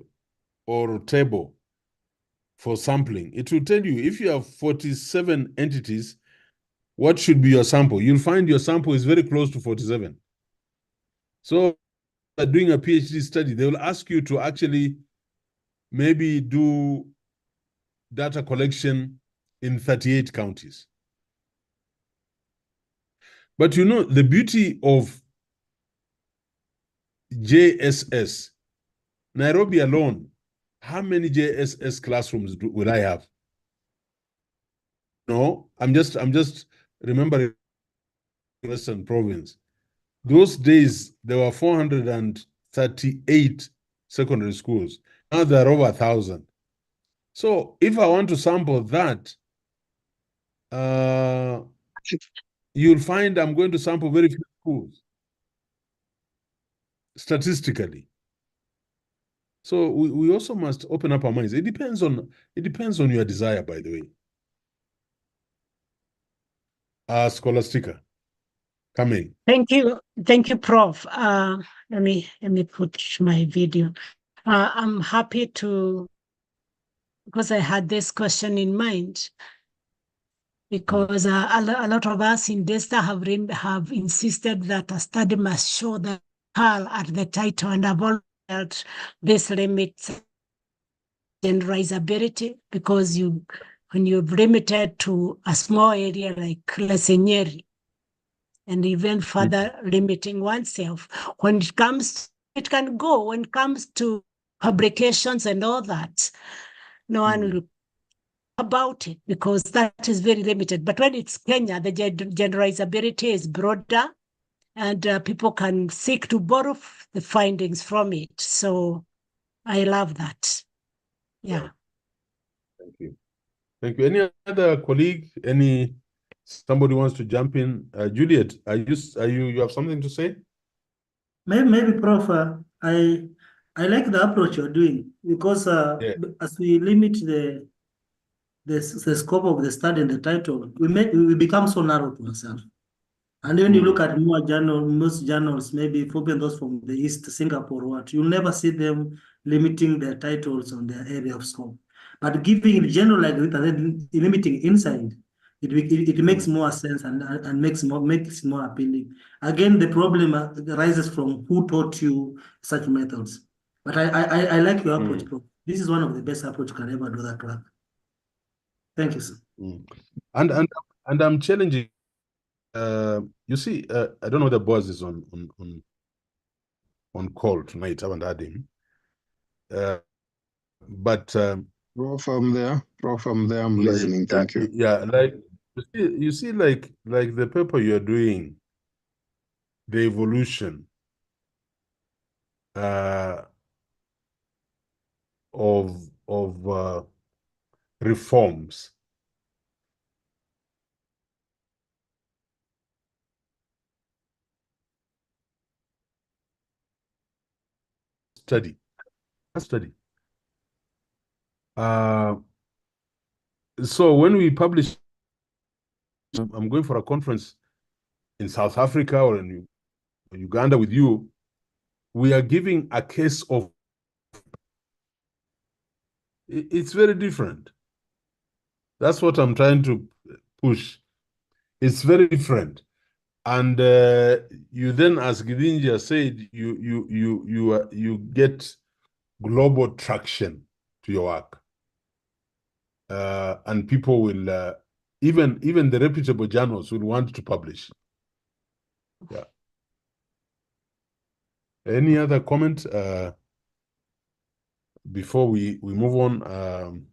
or table for sampling. It will tell you if you have 47 entities, what should be your sample? You'll find your sample is very close to 47. So doing a PhD study, they will ask you to actually maybe do data collection in 38 counties. But you know, the beauty of JSS, Nairobi alone, how many JSS classrooms will I have? No, I'm just remembering Western Province. Those days, there were 438 secondary schools. Now there are over 1,000. So if I want to sample that, you'll find I'm going to sample very few schools, statistically. So we also must open up our minds. It depends on your desire, by the way. Scholastica, come in. Thank you, Prof. Let me put my video. I'm happy to, because I had this question in mind, because a lot of us in DESTA have insisted that a study must show the CAL at the title, and I've always felt this limits generalizability, because when you've limited to a small area like Lesenyeri, and even further limiting oneself, when it can go, when it comes to publications and all that, no one will about it, because that is very limited. But when it's Kenya, the generalizability is broader, and people can seek to borrow the findings from it. So I love that. Yeah. Thank you. Thank you. Any other colleague? Somebody wants to jump in? Juliet, you have something to say? Maybe Prof, I like the approach you're doing, because as we limit the scope of the study and the title, we become so narrow to ourselves. And when you look at most journals, maybe even those from the East, Singapore, you'll never see them limiting their titles on their area of scope. But giving in general like that and then limiting inside, it makes more sense and makes it more appealing. Again, the problem arises from who taught you such methods. But I like your approach, Prof. This is one of the best approach you can ever do that work. Thank you, sir. And I'm challenging. You see, I don't know whether Boaz is on call tonight. I haven't had him. But Prof, I'm there. Prof, I'm there. I'm listening. Thank you. Yeah, like you see, like the paper you're doing, the evolution of reforms. Study. So when we publish, I'm going for a conference in South Africa or in Uganda with you, we are giving a case of, it's very different. That's what I'm trying to push. It's very different. And you then, as Gidinja said, you get global traction to your work. And people will, even the reputable journals will want to publish. Yeah. Any other comment before we move on?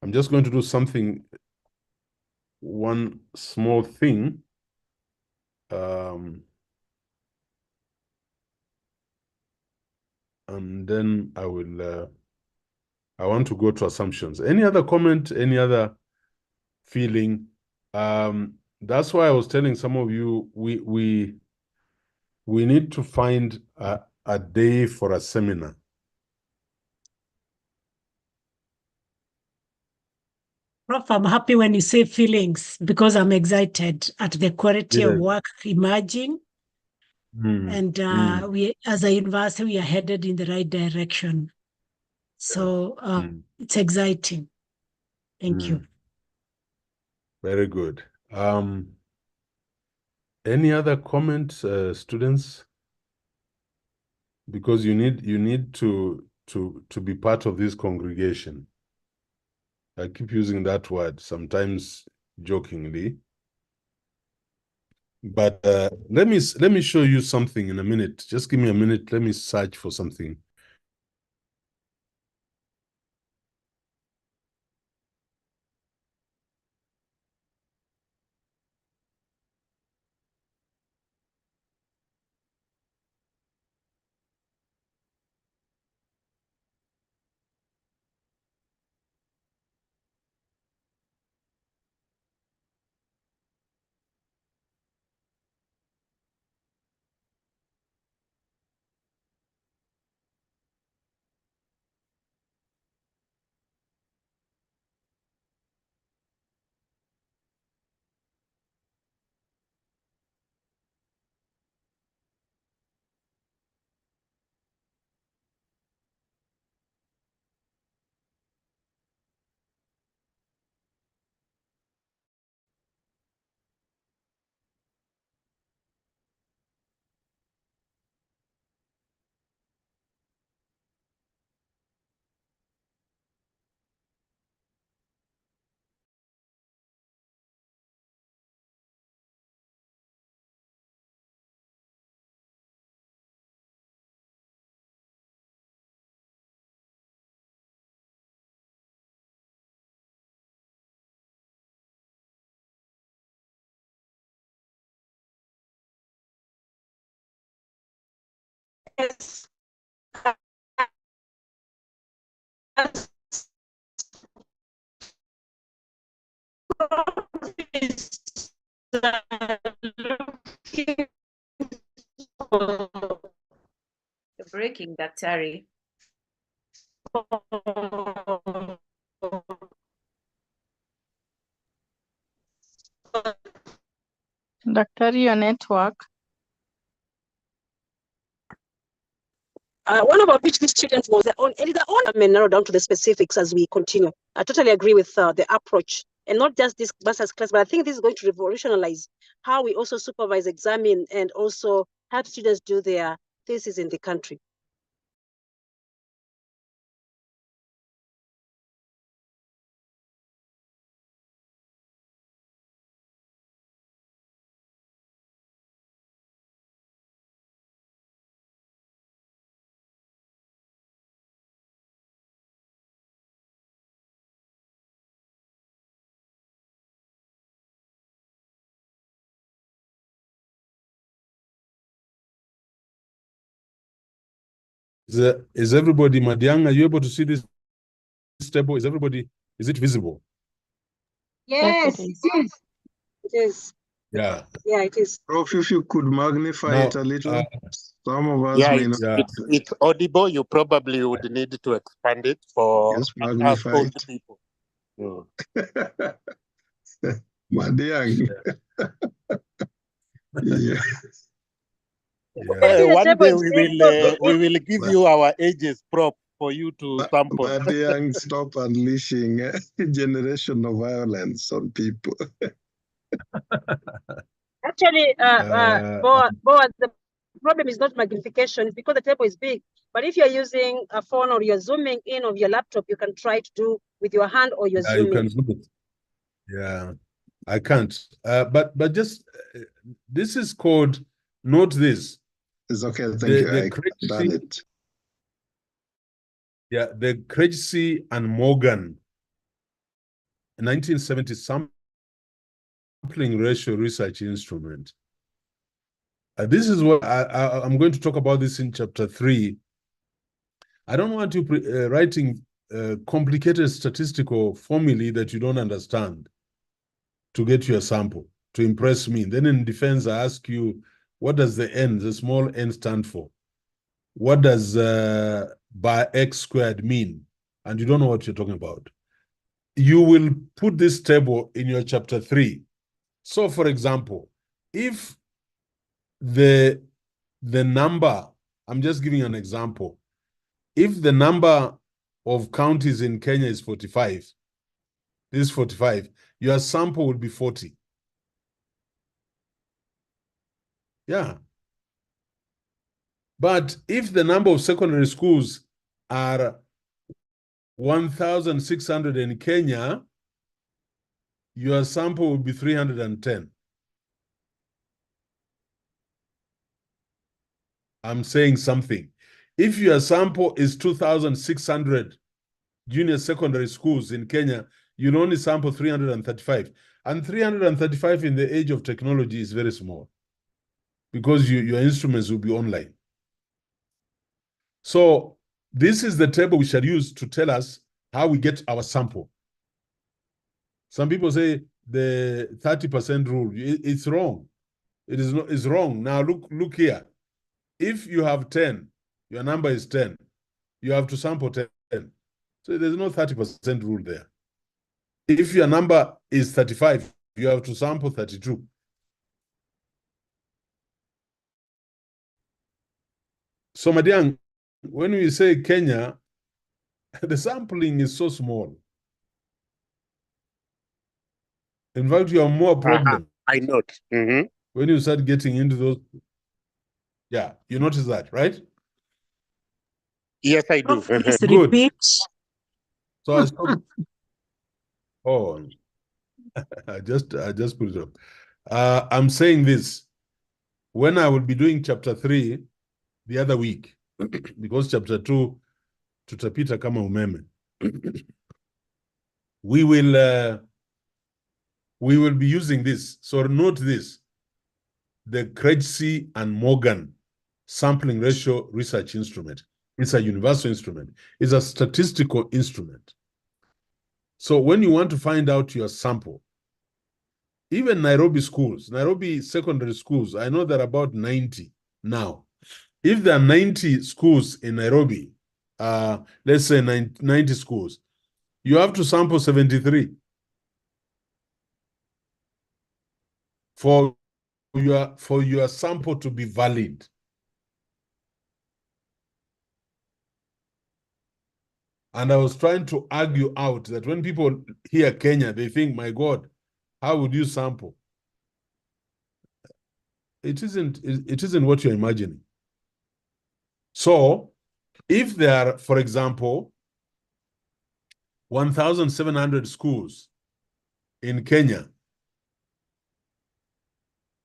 I'm just going to do something, one small thing. And then I will, I want to go to assumptions. Any other comment, any other feeling? That's why I was telling some of you, we need to find a day for a seminar. Prof, I'm happy when you say feelings because I'm excited at the quality of work emerging. And we, as a university, we are headed in the right direction. So it's exciting. Thank you. Very good. Any other comments, students? Because you need to be part of this congregation. I keep using that word, sometimes jokingly. But let me show you something in a minute. Just give me a minute. Let me search for something. Yes. You're breaking, Daktari. Daktari, your network. One of our PhD students was their own, I may narrow down to the specifics as we continue. I totally agree with the approach, and not just this master's class, but I think this is going to revolutionize how we also supervise, examine, and also help students do their thesis in the country. Is everybody, Madiang, are you able to see this table? Is it visible? Yes, it is. It is. Yeah. Yeah, it is. Prof, if you could magnify Now, it a little, some of us Yeah, may not. it's audible. You probably would need to expand it for Yes, us magnify old it. people. Madiang. Yeah. One day we will give you our ages, Prof, for you to sample. Madiang, stop unleashing generational violence on people. Actually, Boaz, the problem is not magnification, it's because the table is big. But if you're using a phone or you're zooming in of your laptop, you can try to do with your hand or you're zooming. You can zoom it. Yeah, I can't. But just this is called, note this. It's okay, thank you. I've done it. Yeah, the Krejci and Morgan 1970 sampling ratio research instrument. This is what I'm going to talk about this in chapter 3. I don't want you writing complicated statistical formulae that you don't understand to get your sample, to impress me. Then in defense, I ask you, what does the n, the small n, stand for? What does by x squared mean? And you don't know what you're talking about. You will put this table in your chapter 3. So, for example, if the number, I'm just giving an example. If the number of counties in Kenya is 45, this is 45, your sample will be 40. Yeah. But if the number of secondary schools are 1,600 in Kenya, your sample will be 310. I'm saying something. If your sample is 2,600 junior secondary schools in Kenya, you'll only sample 335. And 335 in the age of technology is very small because your instruments will be online. So this is the table we shall use to tell us how we get our sample. Some people say the 30% rule. It's wrong. It is not. It's wrong. Now look here. If you have 10, your number is 10. You have to sample 10. So there's no 30% rule there. If your number is 35, you have to sample 32. So, Madiang, when we say Kenya, the sampling is so small. In fact, you have more problems. I note. Mm-hmm. When you start getting into those. Yeah, you notice that, right? Yes, I do. Please Good. repeat. So I stopped. Oh, I just put it up. I'm saying this. When I will be doing chapter 3 the other week, because chapter 2 tutapita kama umeme, we will be using this. So note this: the Krejci and Morgan sampling ratio research instrument. It's a universal instrument. It's a statistical instrument. So when you want to find out your sample, even Nairobi schools, Nairobi secondary schools, I know there are about 90 now. If there are 90 schools in Nairobi, let's say 90 schools, you have to sample 73 for your sample to be valid. And I was trying to argue out that when people hear Kenya, they think, my God, how would you sample? It isn't what you're imagining. So if there are, for example, 1,700 schools in Kenya.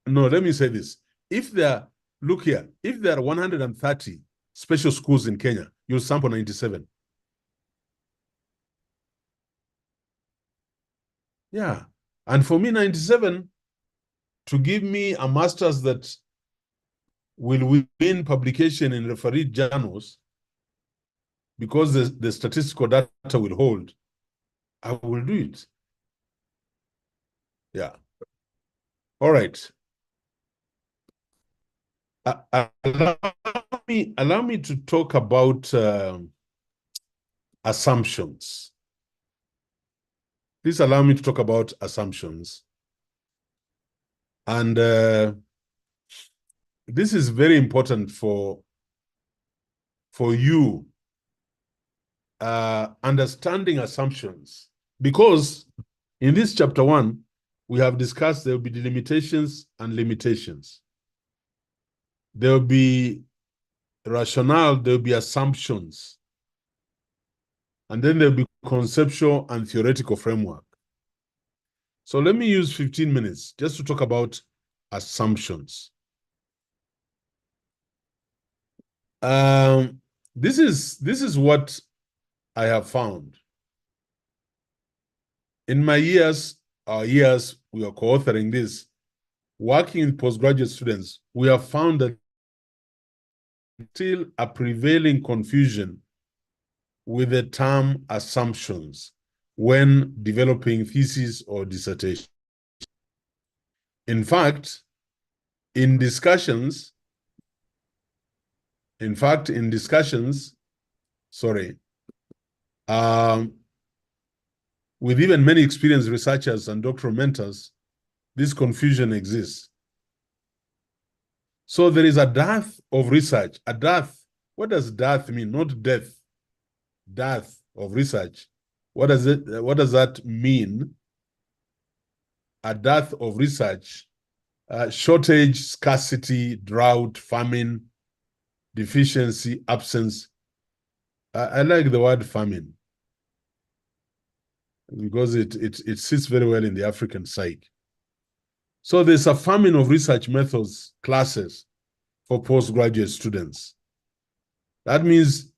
No, let me say this. If there, look here, if there are 130 special schools in Kenya, you'll sample 97. Yeah. And for me, 97, to give me a master's that will win publication in refereed journals, because the statistical data will hold, I will do it. Yeah. All right. Allow me to talk about assumptions. Please allow me to talk about assumptions. And this is very important for you understanding assumptions, because in this chapter 1, we have discussed there will be delimitations and limitations. There will be rationale, there will be assumptions, and then there will be conceptual and theoretical framework. So let me use 15 minutes just to talk about assumptions. This is what I have found. in my years, we are co-authoring this, working with postgraduate students, we have found that still a prevailing confusion with the term assumptions when developing thesis or dissertation. In fact, in discussions, with even many experienced researchers and doctoral mentors, this confusion exists. So there is a dearth of research, a dearth. What does dearth mean? Not death. Dearth of research. What does that mean? A dearth of research, shortage, scarcity, drought, famine, deficiency, absence. I like the word famine because it sits very well in the African psyche. So there's a famine of research methods, classes for postgraduate students. That means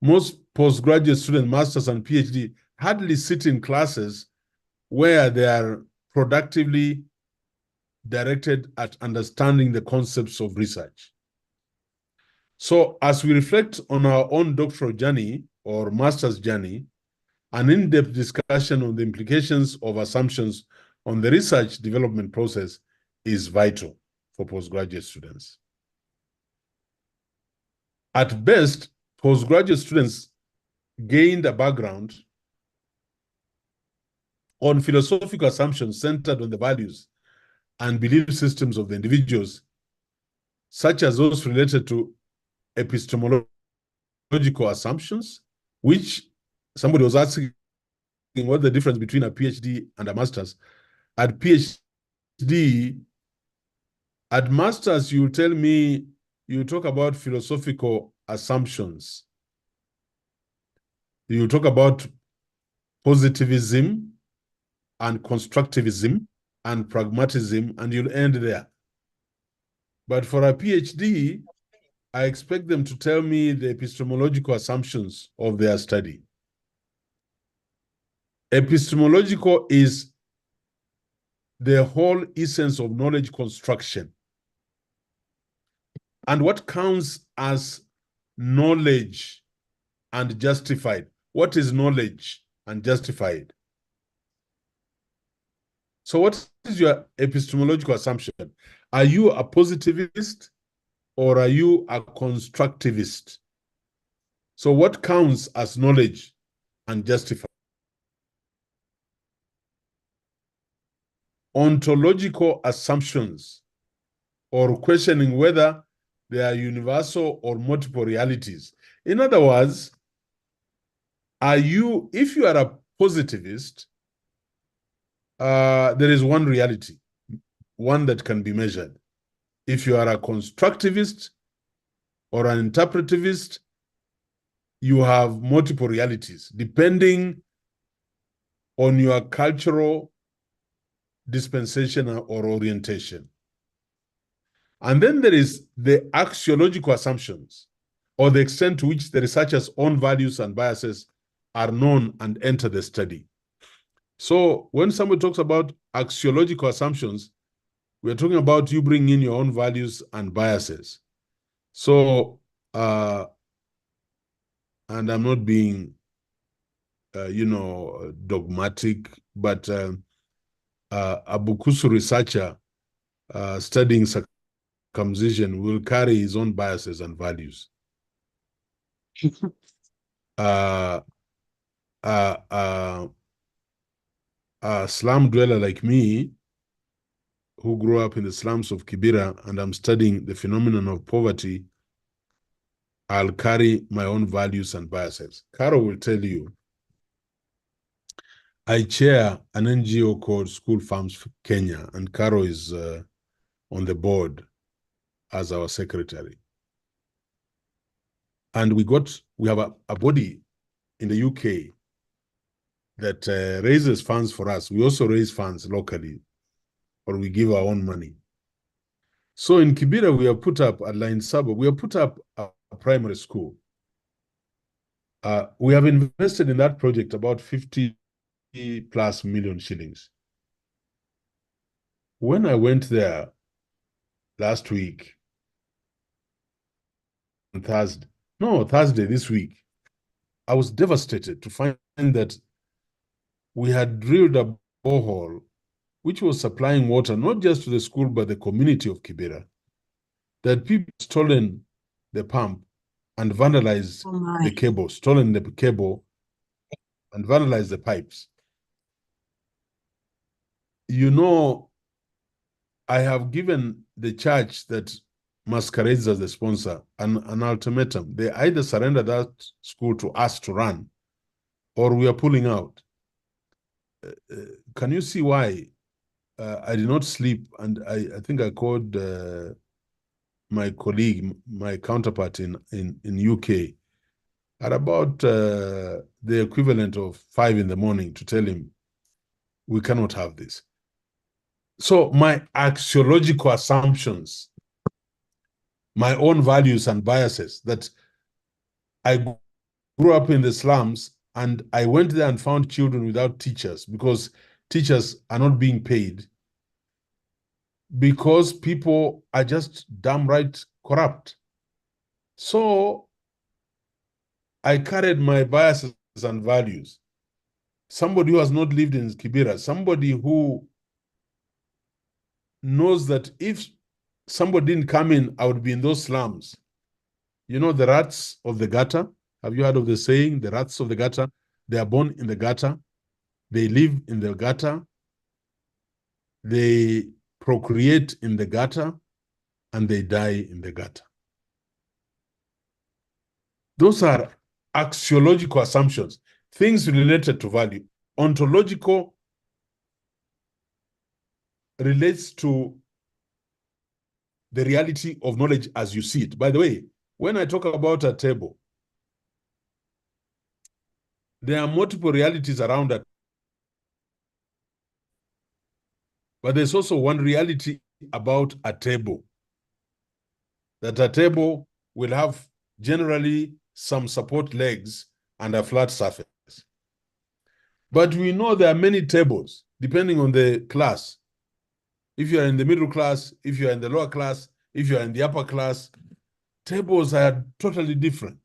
most postgraduate students, masters and PhD, hardly sit in classes where they are productively directed at understanding the concepts of research. So as we reflect on our own doctoral journey or master's journey, an in-depth discussion on the implications of assumptions on the research development process is vital for postgraduate students. At best, postgraduate students gained a background on philosophical assumptions centered on the values and belief systems of the individuals, such as those related to epistemological assumptions, which somebody was asking what the difference between a PhD and a master's. At PhD, at master's, you tell me, you talk about philosophical assumptions. You talk about positivism and constructivism and pragmatism, and you'll end there. But for a PhD, I expect them to tell me the epistemological assumptions of their study. Epistemological is the whole essence of knowledge construction. And what counts as knowledge and justified? What is knowledge and justified? So what is your epistemological assumption? Are you a positivist or are you a constructivist? So what counts as knowledge and justified? Ontological assumptions or questioning whether they are universal or multiple realities. In other words, if you are a positivist, there is one reality, one that can be measured. If you are a constructivist or an interpretivist, you have multiple realities depending on your cultural dispensation or orientation. And then there is the axiological assumptions, or the extent to which the researcher's own values and biases are known and enter the study. So when somebody talks about axiological assumptions, we're talking about you bringing in your own values and biases. So, and I'm not being, dogmatic, but a Bukusu researcher studying circumcision will carry his own biases and values. A slum dweller like me, who grew up in the slums of Kibera, and I'm studying the phenomenon of poverty, I'll carry my own values and biases. Caro will tell you, I chair an NGO called School Farms Kenya, and Caro is on the board as our secretary. And we have a body in the UK that raises funds for us. We also raise funds locally, or we give our own money. So in Kibera, we have put up a line suburb. We have put up a primary school. We have invested in that project about 50 plus million shillings. When I went there last week, on Thursday this week, I was devastated to find that we had drilled a borehole which was supplying water not just to the school but the community of Kibera. That people stolen the pump and vandalized the cable, stolen the cable and vandalized the pipes. You know, I have given the church that masquerades as the sponsor an ultimatum. They either surrender that school to us to run, or we are pulling out. Can you see why I did not sleep? And I think I called my colleague, my counterpart in UK, at about the equivalent of 5 in the morning to tell him, we cannot have this. So my axiological assumptions, my own values and biases, that I grew up in the slums and I went there and found children without teachers because teachers are not being paid, because people are just downright corrupt. So I carried my biases and values. Somebody who has not lived in Kibera, somebody who knows that if somebody didn't come in, I would be in those slums. You know, the rats of the gutter. Have you heard of the saying, the rats of the gutter? They are born in the gutter. They live in the gutter. They procreate in the gutter, and they die in the gutter. Those are axiological assumptions, things related to value. Ontological relates to the reality of knowledge as you see it. By the way, when I talk about a table, there are multiple realities around it. But there's also one reality about a table, that a table will have generally some support legs and a flat surface. But we know there are many tables, depending on the class. If you are in the middle class, if you are in the lower class, if you are in the upper class, tables are totally different.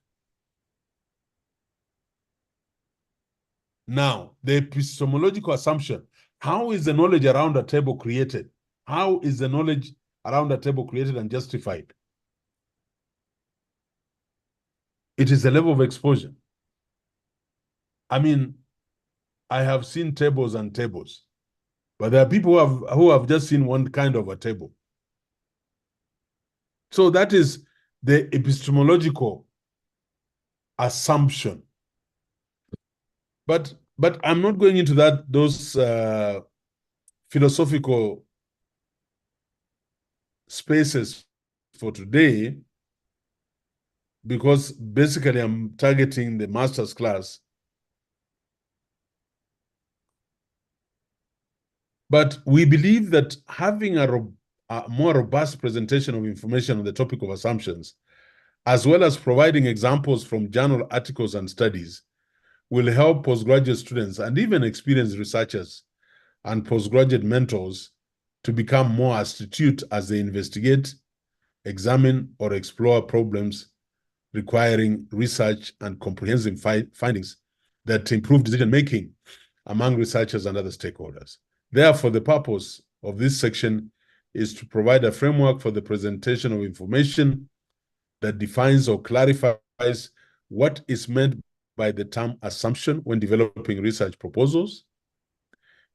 Now, the epistemological assumption, how is the knowledge around a table created? How is the knowledge around a table created and justified? It is the level of exposure. I mean, I have seen tables and tables, but there are people who have just seen one kind of a table. So that is the epistemological assumption. But I'm not going into those philosophical spaces for today, because basically I'm targeting the master's class. But we believe that having a more robust presentation of information on the topic of assumptions, as well as providing examples from journal articles and studies, will help postgraduate students and even experienced researchers and postgraduate mentors to become more astute as they investigate, examine, or explore problems requiring research and comprehensive findings that improve decision-making among researchers and other stakeholders. Therefore, the purpose of this section is to provide a framework for the presentation of information that defines or clarifies what is meant by the term assumption when developing research proposals,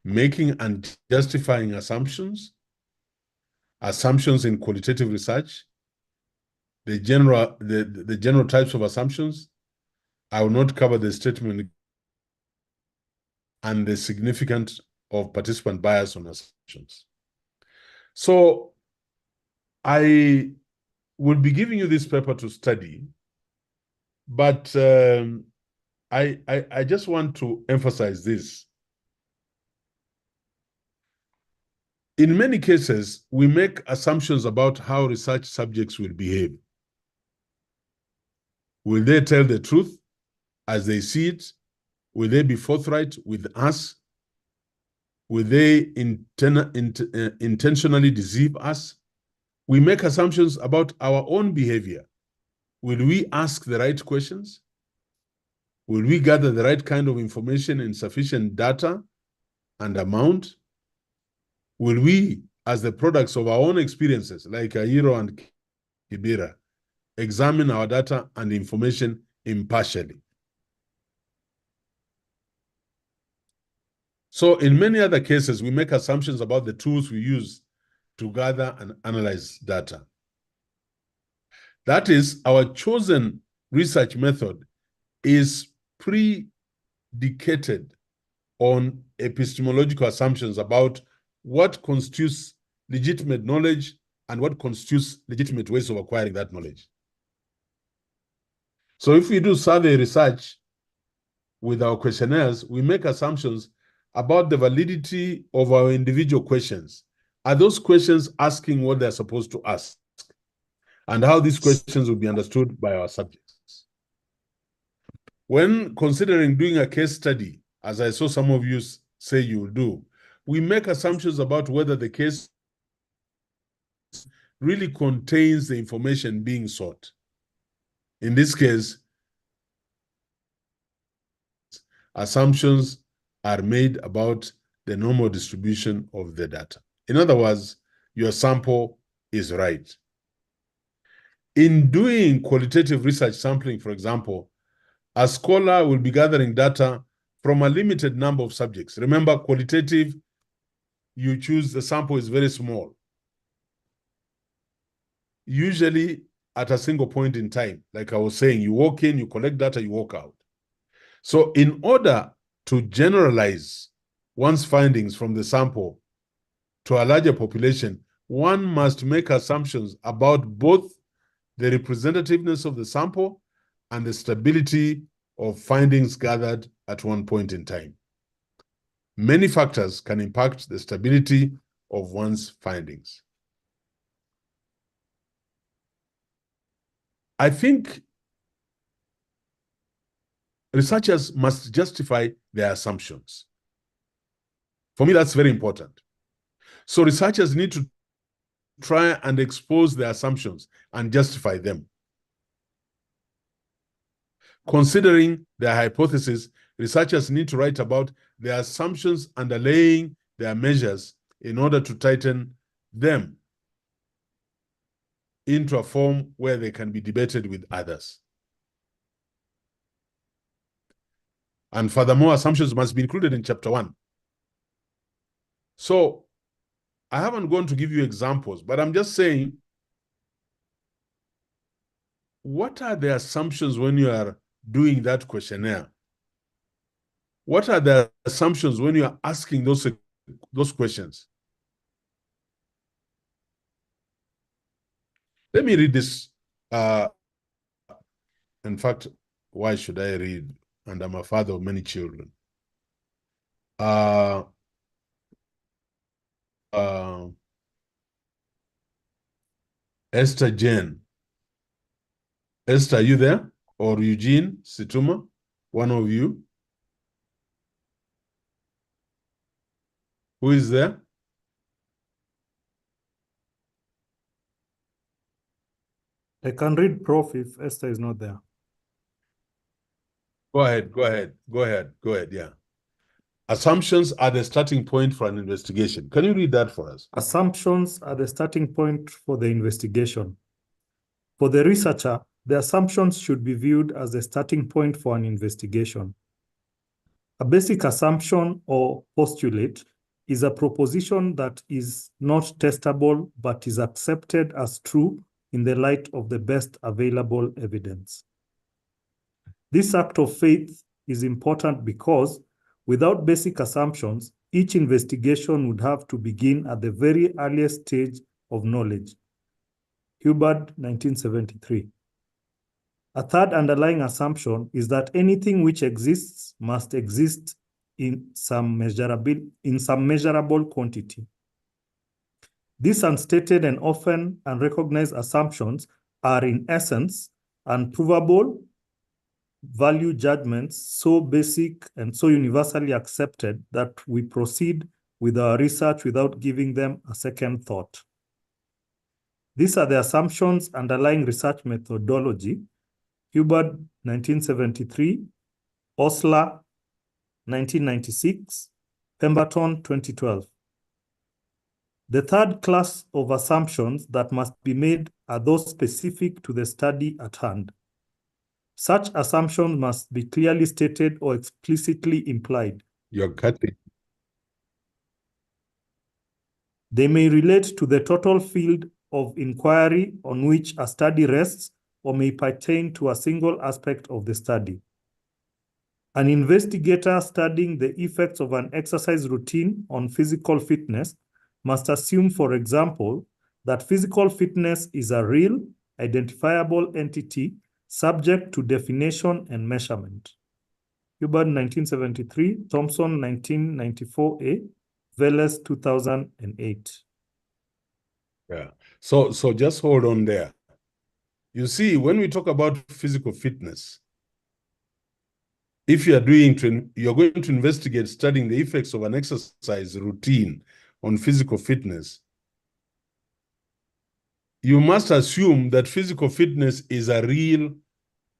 making and justifying assumptions, assumptions in qualitative research, the general types of assumptions. I will not cover the statement, and the significance of participant bias on assumptions. So I will be giving you this paper to study, but I just want to emphasize this. In many cases, we make assumptions about how research subjects will behave. Will they tell the truth as they see it? Will they be forthright with us Will they intentionally deceive us? We make assumptions about our own behavior. Will we ask the right questions? Will we gather the right kind of information in sufficient data and amount? Will we, as the products of our own experiences, like Ayiro and Kibera, examine our data and information impartially? So in many other cases, we make assumptions about the tools we use to gather and analyze data. That is, our chosen research method is predicated on epistemological assumptions about what constitutes legitimate knowledge and what constitutes legitimate ways of acquiring that knowledge. So if we do survey research with our questionnaires, we make assumptions about the validity of our individual questions. Are those questions asking what they're supposed to ask? And how these questions will be understood by our subjects. When considering doing a case study, as I saw some of you say you will do, we make assumptions about whether the case really contains the information being sought. In this case, assumptions are made about the normal distribution of the data. In other words, your sample is right. In doing qualitative research sampling, for example, a scholar will be gathering data from a limited number of subjects. Remember, qualitative, you choose, the sample is very small. Usually at a single point in time, like I was saying, you walk in, you collect data, you walk out. So in order to generalize one's findings from the sample to a larger population, one must make assumptions about both the representativeness of the sample and the stability of findings gathered at one point in time. Many factors can impact the stability of one's findings. I think researchers must justify their assumptions. For me, that's very important. So researchers need to try and expose their assumptions and justify them. Considering their hypothesis, researchers need to write about the assumptions underlying their measures in order to tighten them into a form where they can be debated with others. And furthermore, assumptions must be included in chapter 1. So I haven't gone to give you examples, but I'm just saying, what are the assumptions when you are doing that questionnaire? What are the assumptions when you are asking those questions? Let me read this. In fact, why should I read? And I'm a father of many children. Esther Jane. Esther, are you there? Or Eugene Situma? One of you? Who is there? I can read, Prof, if Esther is not there. Go ahead, yeah. Assumptions are the starting point for an investigation. Can you read that for us? Assumptions are the starting point for the investigation. For the researcher, the assumptions should be viewed as the starting point for an investigation. A basic assumption or postulate is a proposition that is not testable but is accepted as true in the light of the best available evidence. This act of faith is important because without basic assumptions, each investigation would have to begin at the very earliest stage of knowledge. Hubbard, 1973. A third underlying assumption is that anything which exists must exist in some measurable quantity. These unstated and often unrecognized assumptions are in essence unprovable value judgments so basic and so universally accepted that we proceed with our research without giving them a second thought. These are the assumptions underlying research methodology: Hubbard, 1973, Osler, 1996, Pemberton, 2012. The third class of assumptions that must be made are those specific to the study at hand. Such assumptions must be clearly stated or explicitly implied. You're cutting. They may relate to the total field of inquiry on which a study rests or may pertain to a single aspect of the study. An investigator studying the effects of an exercise routine on physical fitness must assume, for example, that physical fitness is a real, identifiable entity subject to definition and measurement. Hubbard, 1973, Thompson, 1994A, Veles, 2008. Yeah. So just hold on there. You see, when we talk about physical fitness, if you're going to investigate studying the effects of an exercise routine on physical fitness, you must assume that physical fitness is a real,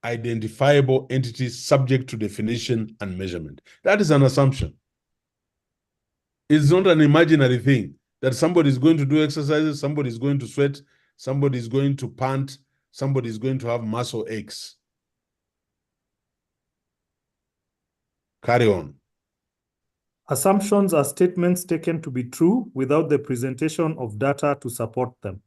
identifiable entity subject to definition and measurement. That is an assumption. It's not an imaginary thing that somebody is going to do exercises, somebody is going to sweat, somebody is going to pant, somebody is going to have muscle aches. Carry on. Assumptions are statements taken to be true without the presentation of data to support them.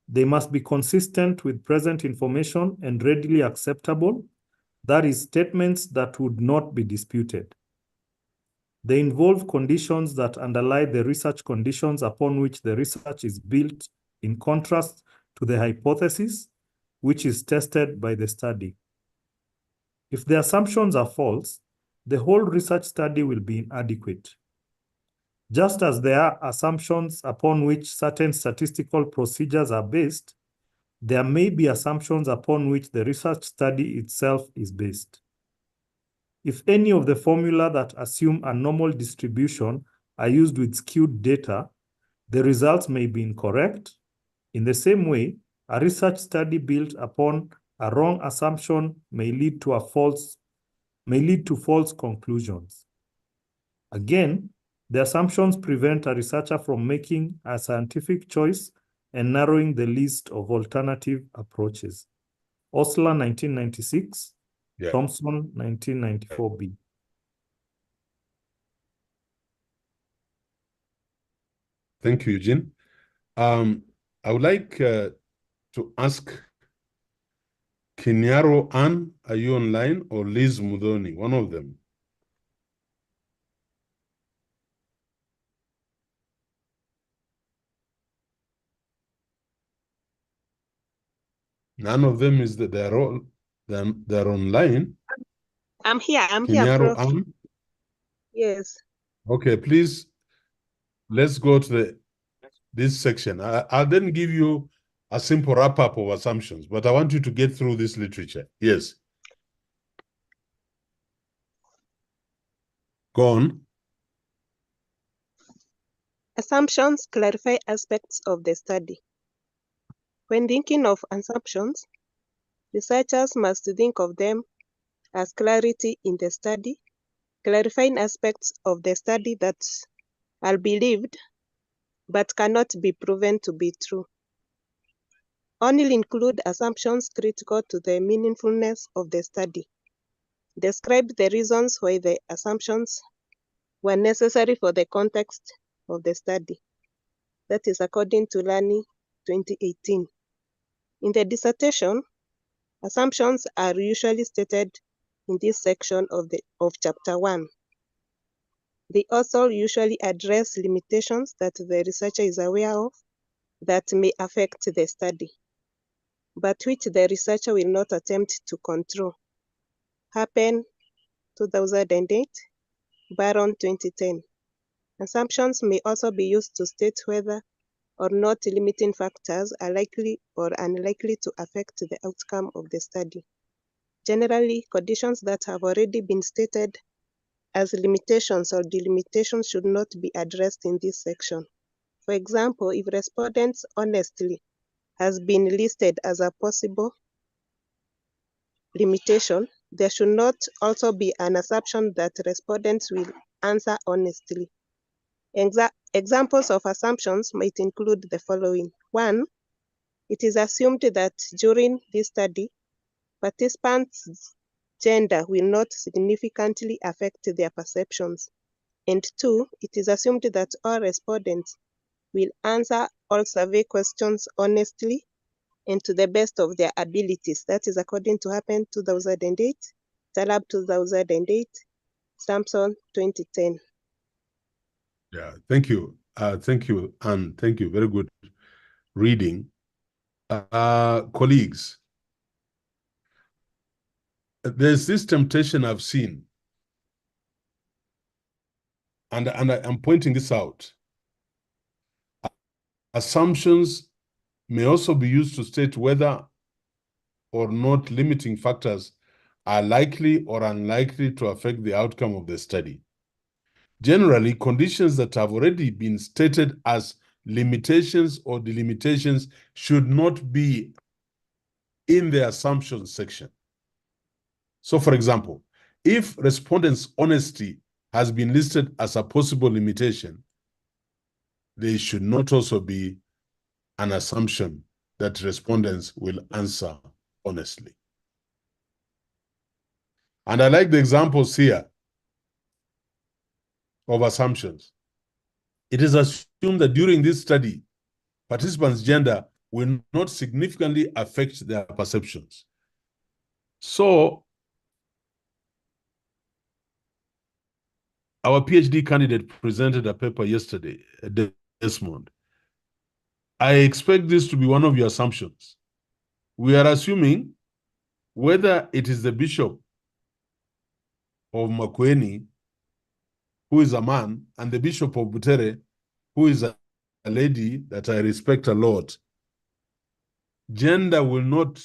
They must be consistent with present information and readily acceptable, that is, statements that would not be disputed. They involve conditions that underlie the research conditions upon which the research is built, in contrast to the hypothesis, which is tested by the study. If the assumptions are false, the whole research study will be inadequate. Just as there are assumptions upon which certain statistical procedures are based, there may be assumptions upon which the research study itself is based. If any of the formula that assume a normal distribution are used with skewed data, the results may be incorrect. In the same way, a research study built upon a wrong assumption may lead to false conclusions. Again, the assumptions prevent a researcher from making a scientific choice and narrowing the list of alternative approaches. Osler, 1996, Yeah. Thompson, 1994B. Thank you, Eugene. I would like to ask Kinyaro Ann, are you online, or Liz Mudoni, one of them? None of them is that they're online. I'm here, Kinyaro Prof. Ann? Yes. Okay, please, let's go to this section. I'll then give you a simple wrap-up of assumptions, but I want you to get through this literature. Yes. Go on. Assumptions clarify aspects of the study. When thinking of assumptions, researchers must think of them as clarity in the study, clarifying aspects of the study that are believed but cannot be proven to be true. Only include assumptions critical to the meaningfulness of the study. Describe the reasons why the assumptions were necessary for the context of the study. That is according to Lani, 2018. In the dissertation, assumptions are usually stated in this section of chapter 1. The author usually address limitations that the researcher is aware of that may affect the study, but which the researcher will not attempt to control. Happen, 2008, Baron, 2010. Assumptions may also be used to state whether or not limiting factors are likely or unlikely to affect the outcome of the study. Generally, conditions that have already been stated as limitations or delimitations should not be addressed in this section. For example, if respondents honestly has been listed as a possible limitation, there should not also be an assumption that respondents will answer honestly. Examples of assumptions might include the following. 1, it is assumed that during this study, participants' gender will not significantly affect their perceptions. And 2, it is assumed that all respondents will answer all survey questions honestly and to the best of their abilities. That is according to Happen 2008, Talab 2008, Samson 2010. Yeah, thank you. Thank you, Anne. Thank you. Very good reading. Colleagues, there's this temptation I've seen, and I'm pointing this out. Assumptions may also be used to state whether or not limiting factors are likely or unlikely to affect the outcome of the study. Generally, conditions that have already been stated as limitations or delimitations should not be in the assumptions section. So, for example, if respondents' honesty has been listed as a possible limitation, there should not also be an assumption that respondents will answer honestly. And I like the examples here of assumptions. It is assumed that during this study, participants' gender will not significantly affect their perceptions. So, our PhD candidate presented a paper yesterday, Desmond. I expect this to be one of your assumptions. We are assuming whether it is the bishop of Makueni, who is a man, and the bishop of Butere, who is a lady that I respect a lot, gender will not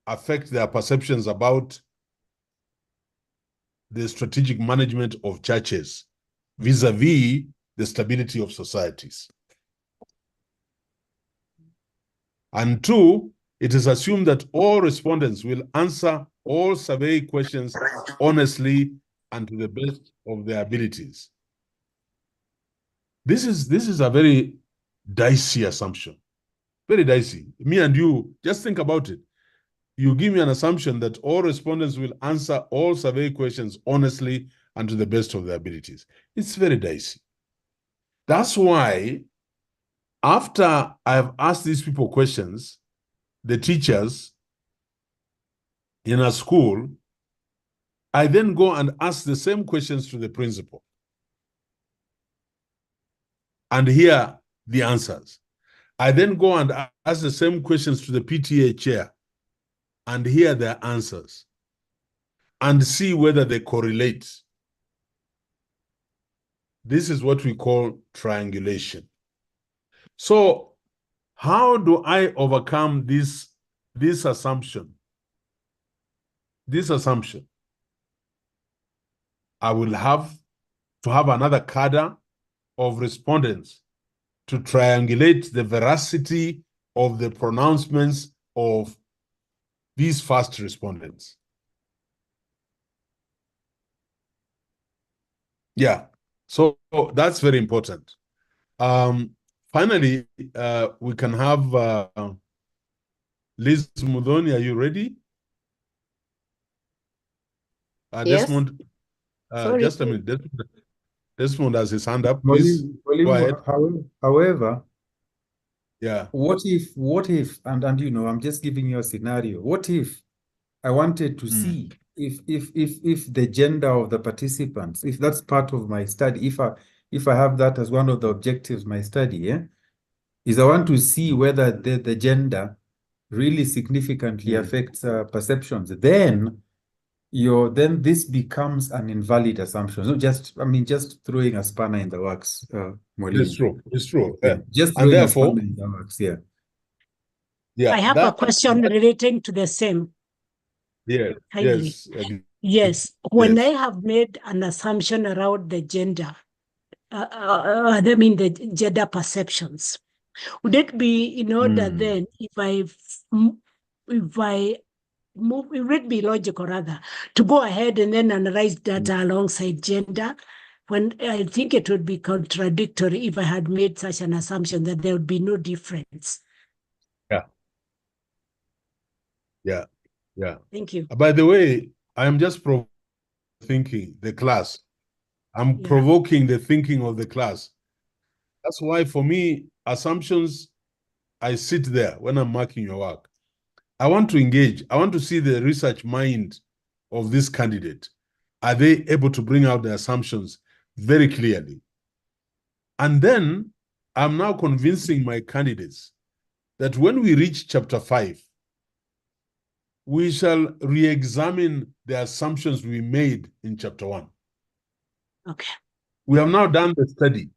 affect their perceptions about the strategic management of churches vis-a-vis the stability of societies. And 2, it is assumed that all respondents will answer all survey questions honestly and to the best of their abilities. This is a very dicey assumption. Very dicey. Me and you, just think about it. You give me an assumption that all respondents will answer all survey questions honestly and to the best of their abilities. It's very dicey. That's why after I've asked these people questions, the teachers in a school, I then go and ask the same questions to the principal and hear the answers. I then go and ask the same questions to the PTA chair and hear their answers and see whether they correlate. This is what we call triangulation. So how do I overcome this assumption? This assumption. I will have to have another cadre of respondents to triangulate the veracity of the pronouncements of these first respondents. Yeah, so that's very important. Finally, we can have Liz Mudhoni. Are you ready? Yes. Desmond, Sorry. just a minute. Desmond has his hand up. Please go ahead. However, yeah. What if, and you know, I'm just giving you a scenario. What if I wanted to see if the gender of the participants, if that's part of my study, if I have that as one of the objectives of my study, yeah, is I want to see whether the gender really significantly affects perceptions. Then this becomes an invalid assumption. So just throwing a spanner in the works, Mwalimu. It's true. It's true. Yeah, just and throwing a therefore, spanner in the works. Yeah. Yeah. I have a question relating to the same. Yeah. Kindly. Yes. Yes, when Yes. I have made an assumption around the gender, I mean the gender perceptions, would it be in order then if I move, it would be logical rather to go ahead and then analyze data alongside gender, when I think it would be contradictory if I had made such an assumption that there would be no difference. Yeah. Yeah. Yeah. Thank you. By the way, I am just thinking the class. I'm provoking the thinking of the class. That's why for me, assumptions, I sit there when I'm marking your work. I want to engage. I want to see the research mind of this candidate. Are they able to bring out the assumptions very clearly? And then I'm now convincing my candidates that when we reach chapter 5, we shall re-examine the assumptions we made in chapter 1. Okay. We have now done the study.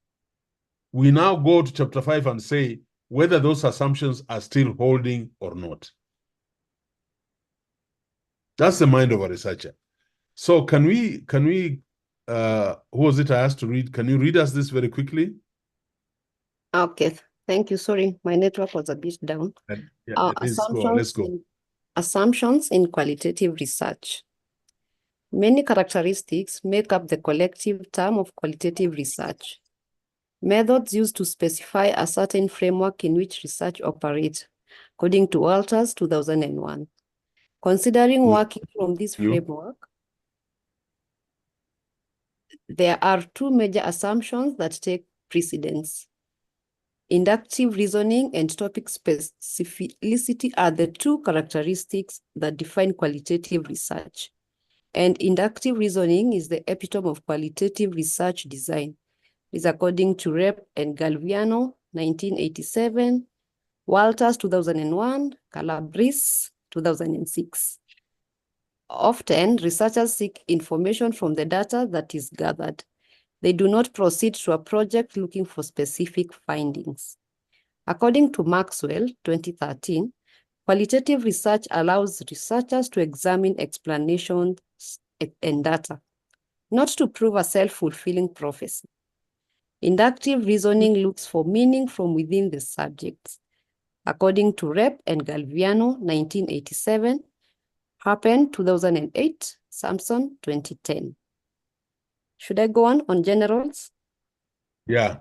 We now go to chapter 5 and say whether those assumptions are still holding or not. That's the mind of a researcher. So can we, who was it I asked to read? Can you read us this very quickly? Okay, thank you. Sorry, my network was a bit down. Yeah, let's go. Assumptions in qualitative research. Many characteristics make up the collective term of qualitative research. Methods used to specify a certain framework in which research operates, according to Walters, 2001. Considering working from this framework, there are two major assumptions that take precedence. Inductive reasoning and topic specificity are the two characteristics that define qualitative research. And inductive reasoning is the epitome of qualitative research design. It's according to Rep and Galviano, 1987, Walters, 2001, Calabris, 2006. Often, researchers seek information from the data that is gathered. They do not proceed to a project looking for specific findings. According to Maxwell, 2013, qualitative research allows researchers to examine explanations and data, not to prove a self-fulfilling prophecy. Inductive reasoning looks for meaning from within the subjects. According to Rep and Galviano, 1987, Happen, 2008, Samson, 2010. Should I go on generals? Yeah.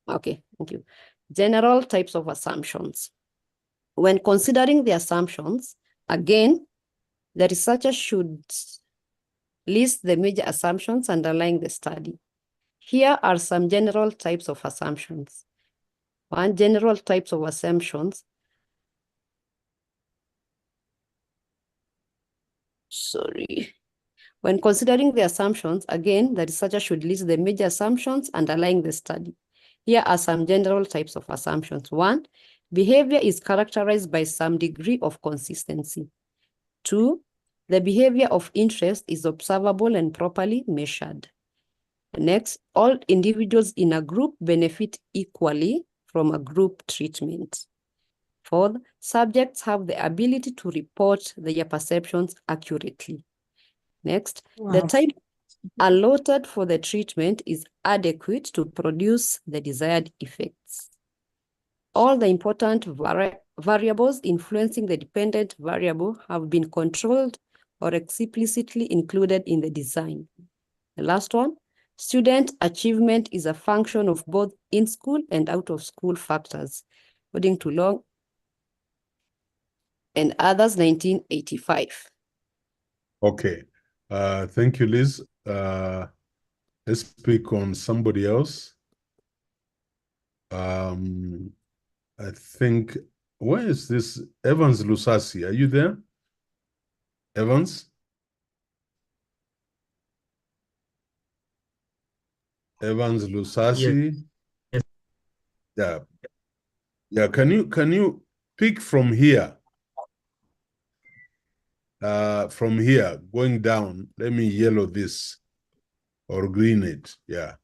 Okay, thank you. General types of assumptions. When considering the assumptions, again, the researcher should list the major assumptions underlying the study. Here are some general types of assumptions. One, general types of assumptions. When considering the assumptions, again, the researcher should list the major assumptions underlying the study. Here are some general types of assumptions. One, behavior is characterized by some degree of consistency. Two, the behavior of interest is observable and properly measured. Next, all individuals in a group benefit equally from a group treatment. Fourth, subjects have the ability to report their perceptions accurately. Next, the time allotted for the treatment is adequate to produce the desired effects. All the important variables influencing the dependent variable have been controlled or explicitly included in the design. The last one, student achievement is a function of both in-school and out-of-school factors, according to Long and others, 1985. Okay. Thank you, Liz. Let's speak on somebody else. I think, where is this? Evans Lusasi, are you there? Evans? Evans Lusasi? Yes. Yeah, can you pick from here? From here, going down, let me yellow this or green it. Yeah,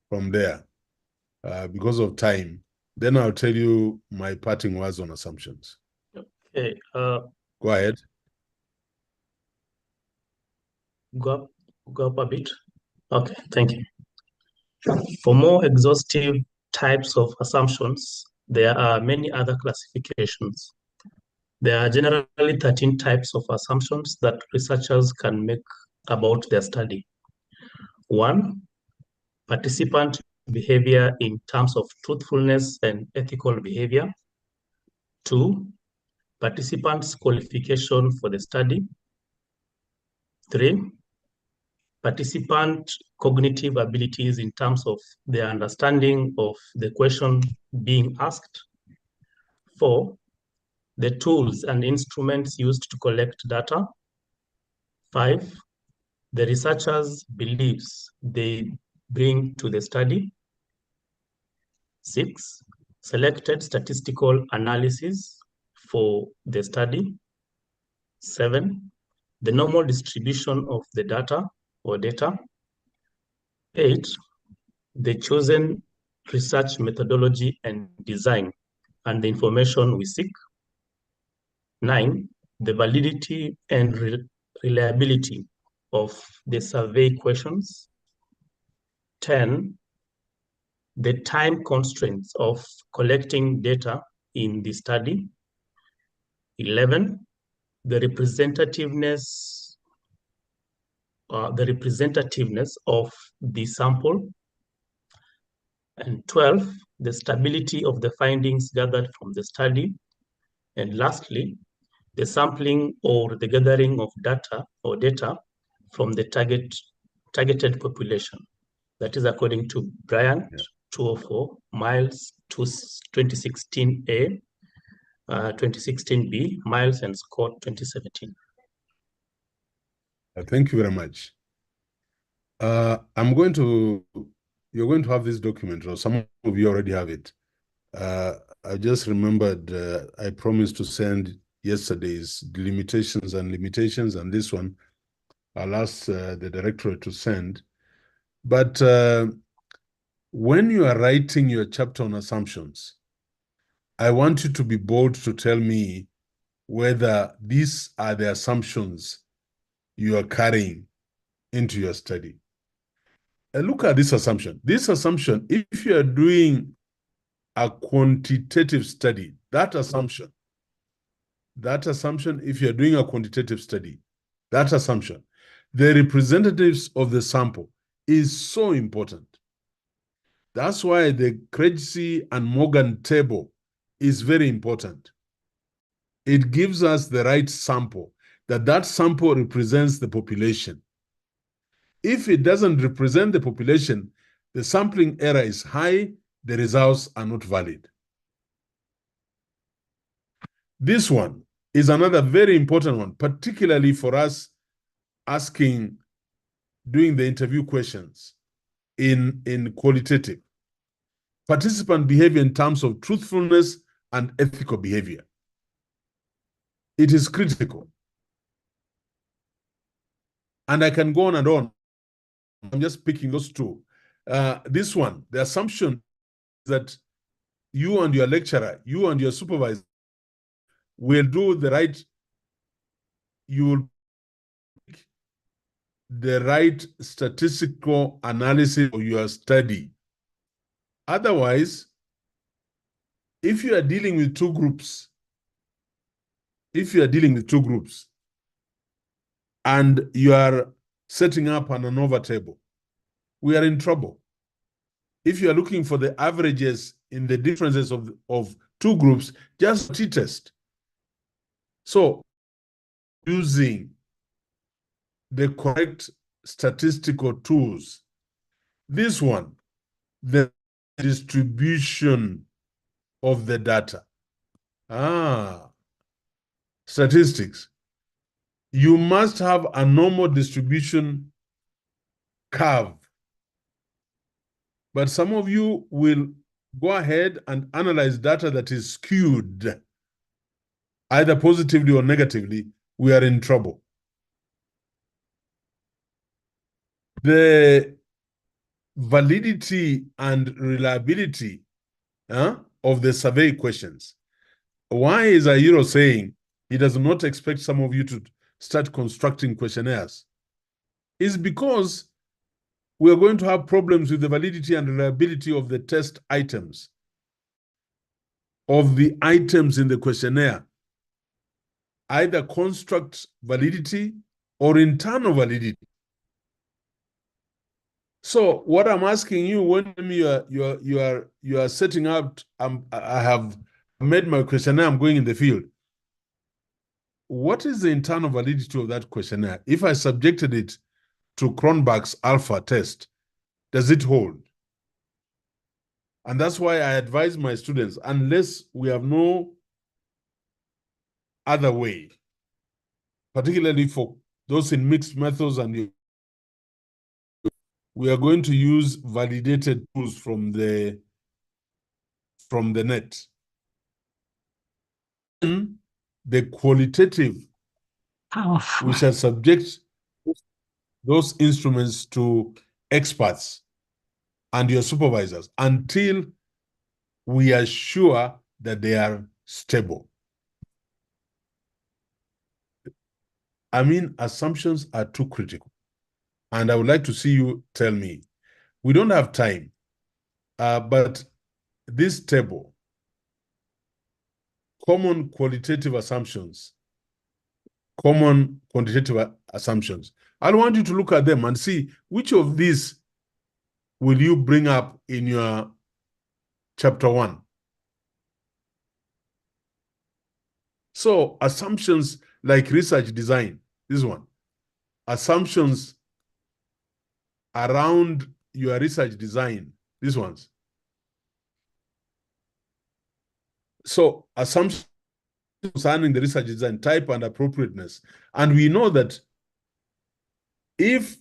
from there. Because of time. Then I'll tell you my parting words on assumptions. Okay. Go ahead. go up a bit? Okay, thank you. For more exhaustive types of assumptions, there are many other classifications. There are generally 13 types of assumptions that researchers can make about their study. 1, participant behavior in terms of truthfulness and ethical behavior. 2, participants' qualification for the study. 3, participant cognitive abilities in terms of their understanding of the question being asked. 4, the tools and instruments used to collect data. 5, the researchers' beliefs they bring to the study. 6, selected statistical analysis for the study. 7, the normal distribution of the data or data. 8, the chosen research methodology and design and the information we seek. 9, the validity and reliability of the survey questions. 10, the time constraints of collecting data in the study. 11, the representativeness of the sample. And 12, the stability of the findings gathered from the study. And lastly, the sampling or the gathering of data from the targeted population. That is according to Bryant, 204, Miles, 2016A, 2016B, Miles and Scott, 2017. Thank you very much. You're going to have this document, or some of you already have it. I just remembered I promised to send yesterday's limitations, and this one I'll ask the directorate to send. But when you are writing your chapter on assumptions, I want you to be bold to tell me whether these are the assumptions you are carrying into your study. Look at this assumption. This assumption, if you are doing a quantitative study, that assumption, if you're doing a quantitative study, that assumption, the representatives of the sample is so important. That's why the Krejci and Morgan table is very important. It gives us the right sample, that sample represents the population. If it doesn't represent the population, the sampling error is high, the results are not valid. This one is another very important one, particularly for us doing the interview questions in qualitative. Participant behavior in terms of truthfulness and ethical behavior. It is critical. And I can go on and on. I'm just picking those two. This one, the assumption that you and your lecturer, you and your supervisor will do the right, you will pick the right statistical analysis of your study. Otherwise, if you are dealing with two groups, and you are setting up an ANOVA table, we are in trouble. If you are looking for the averages in the differences of two groups, just t-test. So using the correct statistical tools. This one, the distribution of the data. Statistics. You must have a normal distribution curve. But some of you will go ahead and analyze data that is skewed, either positively or negatively. We are in trouble. The validity and reliability of the survey questions. Why is Ayiro saying he does not expect some of you to start constructing questionnaires? is because we are going to have problems with the validity and reliability of the test items, of the items in the questionnaire, either construct validity or internal validity. So what I'm asking you, when you are setting up, I have made my questionnaire, I'm going in the field. What is the internal validity of that questionnaire? If I subjected it to Cronbach's alpha test, does it hold? And that's why I advise my students, unless we have no other way, particularly for those in mixed methods, and we are going to use validated tools from the net. Then the qualitative, we shall subject those instruments to experts and your supervisors until we are sure that they are stable. I mean, assumptions are too critical. And I would like to see you tell me. We don't have time, but this table, common qualitative assumptions, common quantitative assumptions. I want you to look at them and see which of these will you bring up in your chapter 1. So assumptions like research design, this one. Assumptions around your research design, these ones. So assumptions concerning the research design, type and appropriateness. And we know that if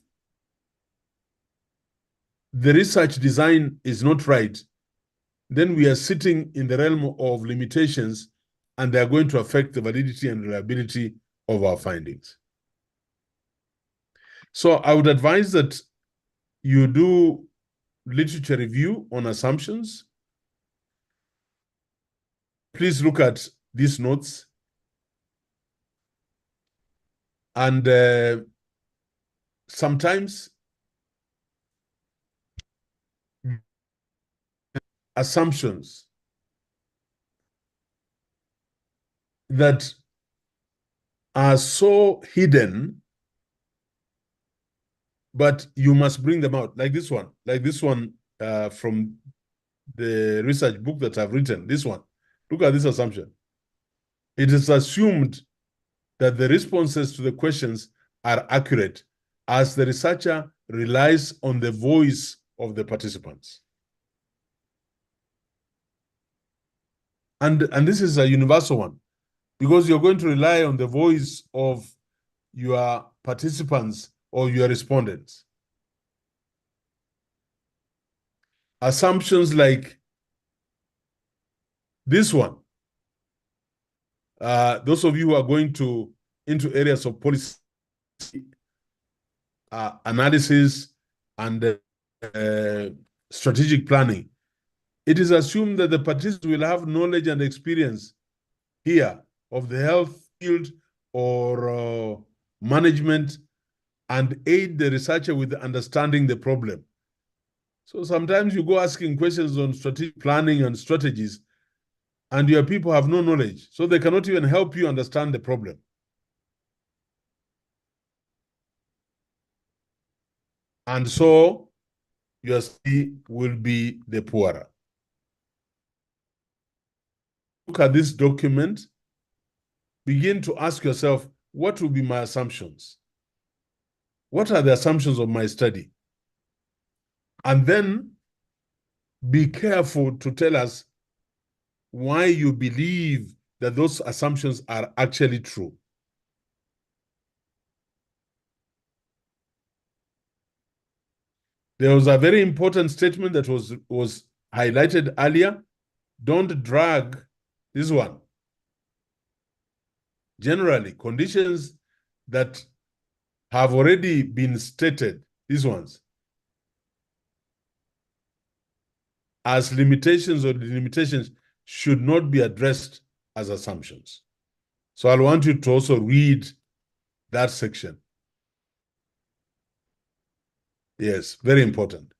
the research design is not right, then we are sitting in the realm of limitations, and they are going to affect the validity and reliability of our findings. So I would advise that you do literature review on assumptions. Please look at these notes. And sometimes assumptions that are so hidden, but you must bring them out, like this one from the research book that I've written, this one. Look at this assumption. It is assumed that the responses to the questions are accurate as the researcher relies on the voice of the participants. And this is a universal one, because you're going to rely on the voice of your participants or your respondents. Assumptions like this one. Those of you who are going into areas of policy analysis and strategic planning, it is assumed that the participants will have knowledge and experience here of the health field or management, and aid the researcher with understanding the problem. So sometimes you go asking questions on strategic planning and strategies, and your people have no knowledge, so they cannot even help you understand the problem. And so your study will be the poorer. Look at this document. Begin to ask yourself, what will be my assumptions? What are the assumptions of my study? And then be careful to tell us why you believe that those assumptions are actually true. There was a very important statement that was highlighted earlier. Don't drag this one. Generally, conditions that have already been stated, these ones, as limitations or delimitations, should not be addressed as assumptions. So I'll want you to also read that section. Yes, very important.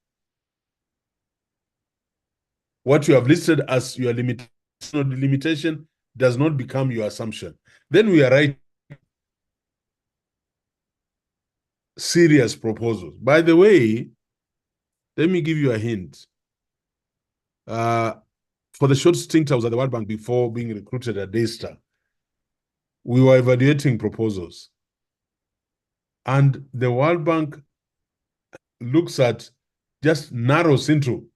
What you have listed as your limitation does not become your assumption. Then we are writing serious proposals. By the way, let me give you a hint. For the short stint I was at the World Bank before being recruited at Daystar, we were evaluating proposals. And the World Bank looks at, just narrows into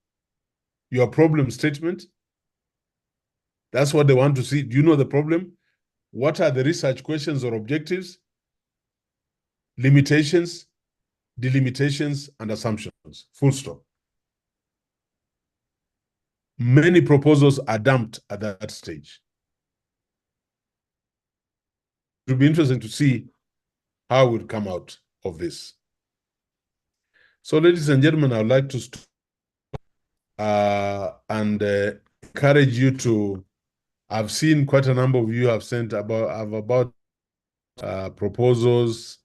your problem statement. That's what they want to see. Do you know the problem? What are the research questions or objectives? Limitations, delimitations, and assumptions. Full stop. Many proposals are dumped at that stage. It will be interesting to see how it will come out of this. So, ladies and gentlemen, I would like to encourage you to. I've seen quite a number of you have sent about proposals.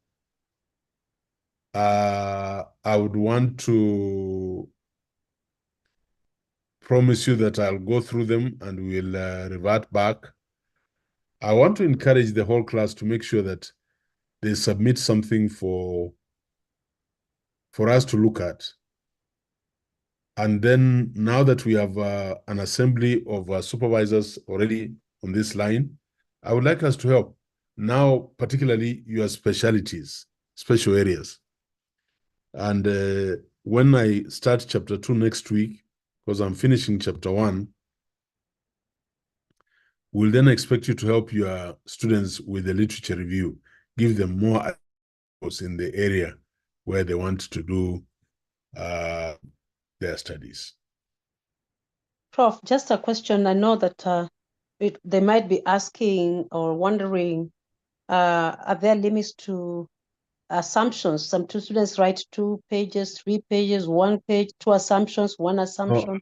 I would want to promise you that I'll go through them and we'll revert back. I want to encourage the whole class to make sure that they submit something for us to look at. And then now that we have an assembly of supervisors already on this line, I would like us to help. Now, particularly your specialties, special areas. And when I start chapter 2 next week, because I'm finishing chapter 1, we'll then expect you to help your students with the literature review, give them more ideas in the area where they want to do their studies. Prof, just a question. I know that they might be asking or wondering, are there limits to assumptions? Some two students write 2 pages, 3 pages, 1 page, 2 assumptions, 1 assumption.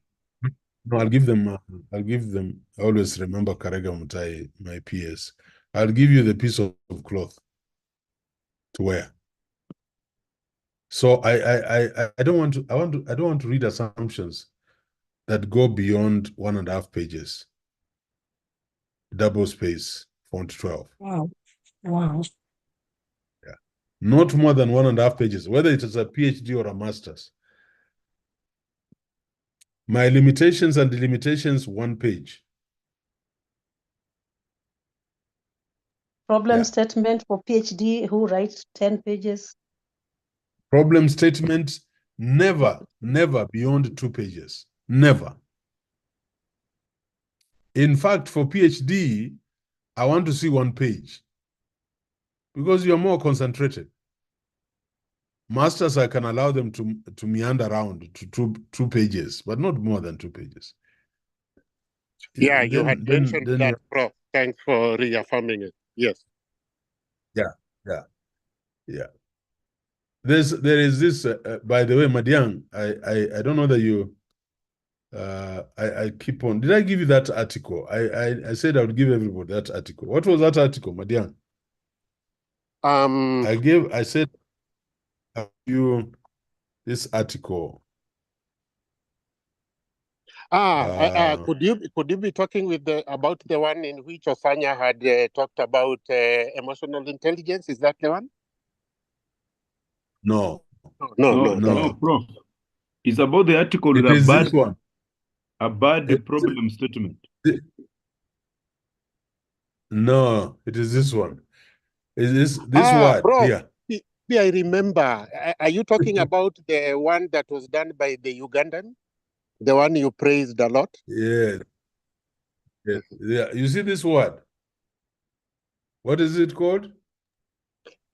No, I'll give them, I always remember Karega Mutai, my PS. I'll give you the piece of cloth to wear. So I don't want to, I don't want to read assumptions that go beyond 1.5 pages. Double space, font 12. Wow. Wow. Yeah. Not more than 1.5 pages, whether it is a PhD or a master's. My limitations and delimitations, 1 page. Problem statement for PhD who writes 10 pages. Problem statement, never beyond 2 pages. Never. In fact, for PhD, I want to see 1 page because you're more concentrated. Masters, I can allow them to meander around to 2 pages, but not more than 2 pages. Yeah, you had mentioned that, Prof. Thanks for reaffirming it. Yes. Yeah. There is this, by the way, Madiang, I don't know that you, I keep on, did I give you that article? I said I would give everybody that article. What was that article, Madiang? I said you this article. Could you be talking about the one in which Osanya had talked about emotional intelligence? Is that the one? No, Prof. It's about the article with a bad problem statement. No, it is this one. Is this word Prof, here? I remember. Are you talking about the one that was done by the Ugandan? The one you praised a lot? Yes. Yeah. You see this word? What is it called?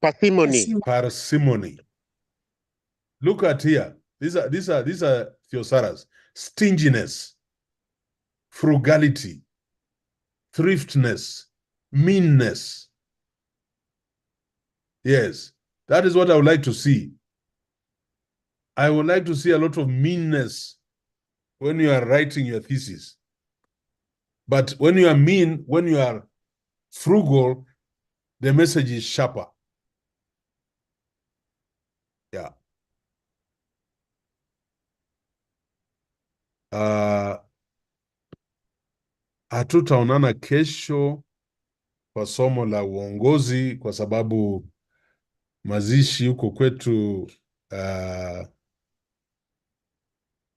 Parsimony. Parsimony. Look at here. These are thesaurus. Stinginess, frugality, thriftness, meanness. Yes, that is what I would like to see. I would like to see a lot of meanness when you are writing your thesis. But when you are mean, when you are frugal, the message is sharper. Yeah. Hatutaonana kesho kwa somo la uongozi kwa sababu mazishi huko kwetu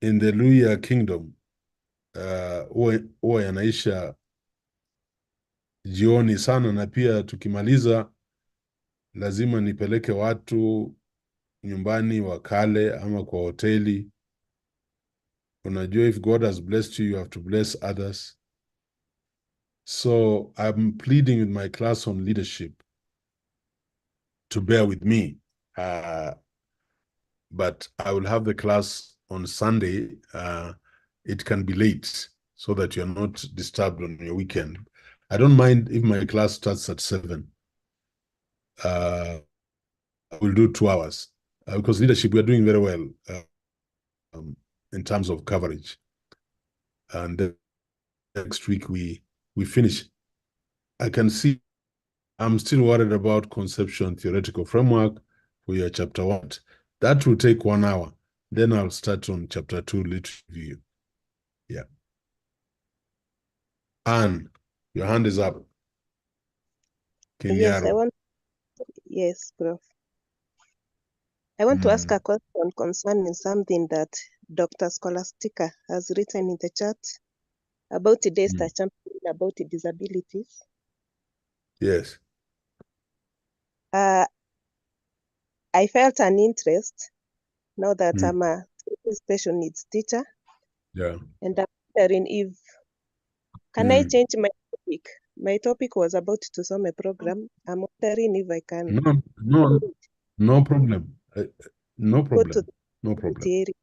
in the Luhya Kingdom huwa yanaisha jioni sana, na pia tukimaliza lazima nipeleke watu nyumbani wakale ama kwa hoteli. Unajua, if God has blessed you, you have to bless others. So I'm pleading with my class on leadership to bear with me. But I will have the class on Sunday. It can be late so that you're not disturbed on your weekend. I don't mind if my class starts at 7. We'll do 2 hours because leadership, we're doing very well in terms of coverage. And then next week we finish. I can see I'm still worried about conceptual and theoretical framework for your chapter 1. That will take 1 hour. Then I'll start on chapter 2, literature review. Yeah. Anne, your hand is up. Yes, Kinyaro. Yes, Prof. I want to ask a question concerning something that Dr. Scholastica has written in the chat about today's champion about disabilities. Yes. I felt an interest now that I'm a special needs teacher. Yeah. And I'm wondering if, can I change my topic? My topic was about to sum a program. I'm wondering if I can. No problem. No problem. No problem. Theory.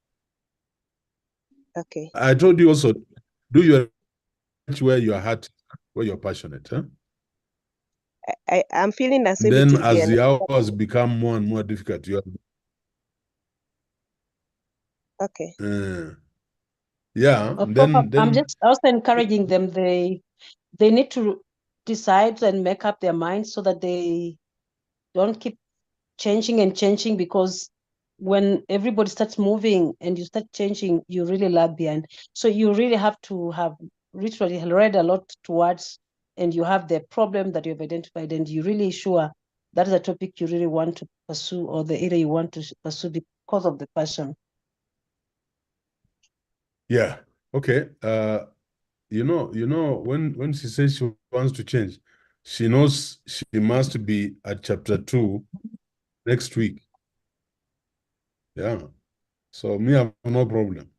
Okay. I told you also, do your where your heart, where you're passionate, huh? I'm feeling as if Then it will as be the hours become more and more difficult, you are okay. Yeah. Prof, I'm just also encouraging them. They need to decide and make up their minds so that they don't keep changing and changing, because when everybody starts moving and you start changing, you really lag behind. So you really have to have literally read a lot towards, and you have the problem that you've identified, and you're really sure that is a topic you really want to pursue, or the area you want to pursue because of the passion. Yeah. Okay. You know, when she says she wants to change, she knows she must be at chapter 2 next week. Yeah. So me, I have no problem.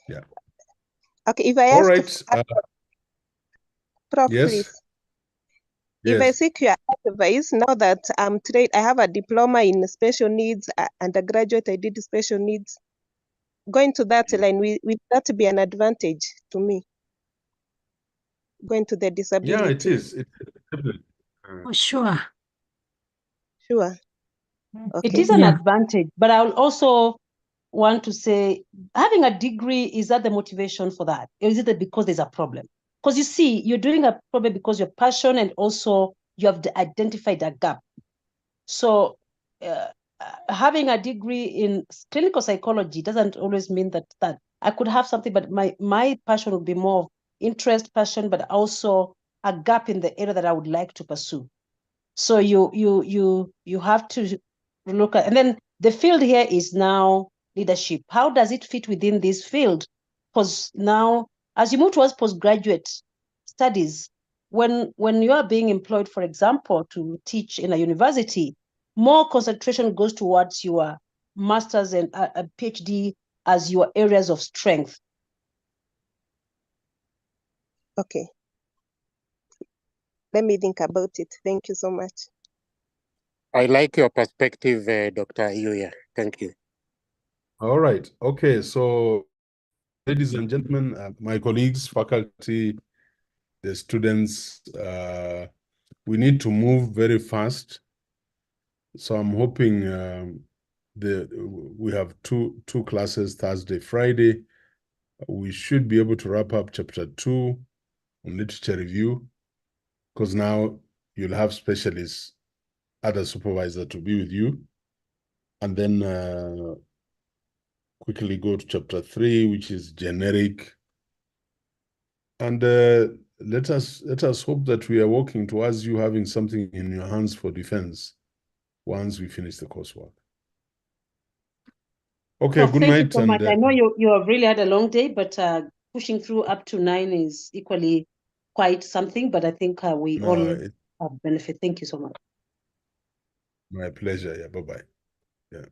Yeah. Okay. If I All ask, right. Prof, yes. please. Yes. If I seek your advice, now that I'm trained, I have a diploma in special needs, undergraduate, I did special needs. Going to that line, will that be an advantage to me? Going to the disability. Yeah, it is. For sure. Sure. Okay. It is an advantage, but I will also want to say, having a degree, is that the motivation for that? Or is it because there's a problem? Because you see, you're doing a problem because you're passionate, and also you have identified a gap. So having a degree in clinical psychology doesn't always mean that I could have something, but my passion would be more of interest, passion, but also a gap in the area that I would like to pursue. So you have to look at, and then the field here is now leadership. How does it fit within this field? Because now, as you move towards postgraduate studies, when you are being employed, for example, to teach in a university, more concentration goes towards your master's and a PhD as your areas of strength. Okay. Let me think about it. Thank you so much. I like your perspective, Dr. Ayiro. Thank you. All right. Okay. So, ladies and gentlemen, my colleagues, faculty, the students, we need to move very fast. So I'm hoping we have two classes, Thursday, Friday. We should be able to wrap up chapter 2 on literature review, because now you'll have specialists, other supervisor to be with you. And then quickly go to chapter 3, which is generic. And let us hope that we are working towards you having something in your hands for defense once we finish the coursework. Okay, Prof, good thank you night. so much. And I know you have really had a long day, but pushing through up to 9 is equally quite something, but I think we all have benefit. Thank you so much. My pleasure. Yeah, bye-bye. Yeah.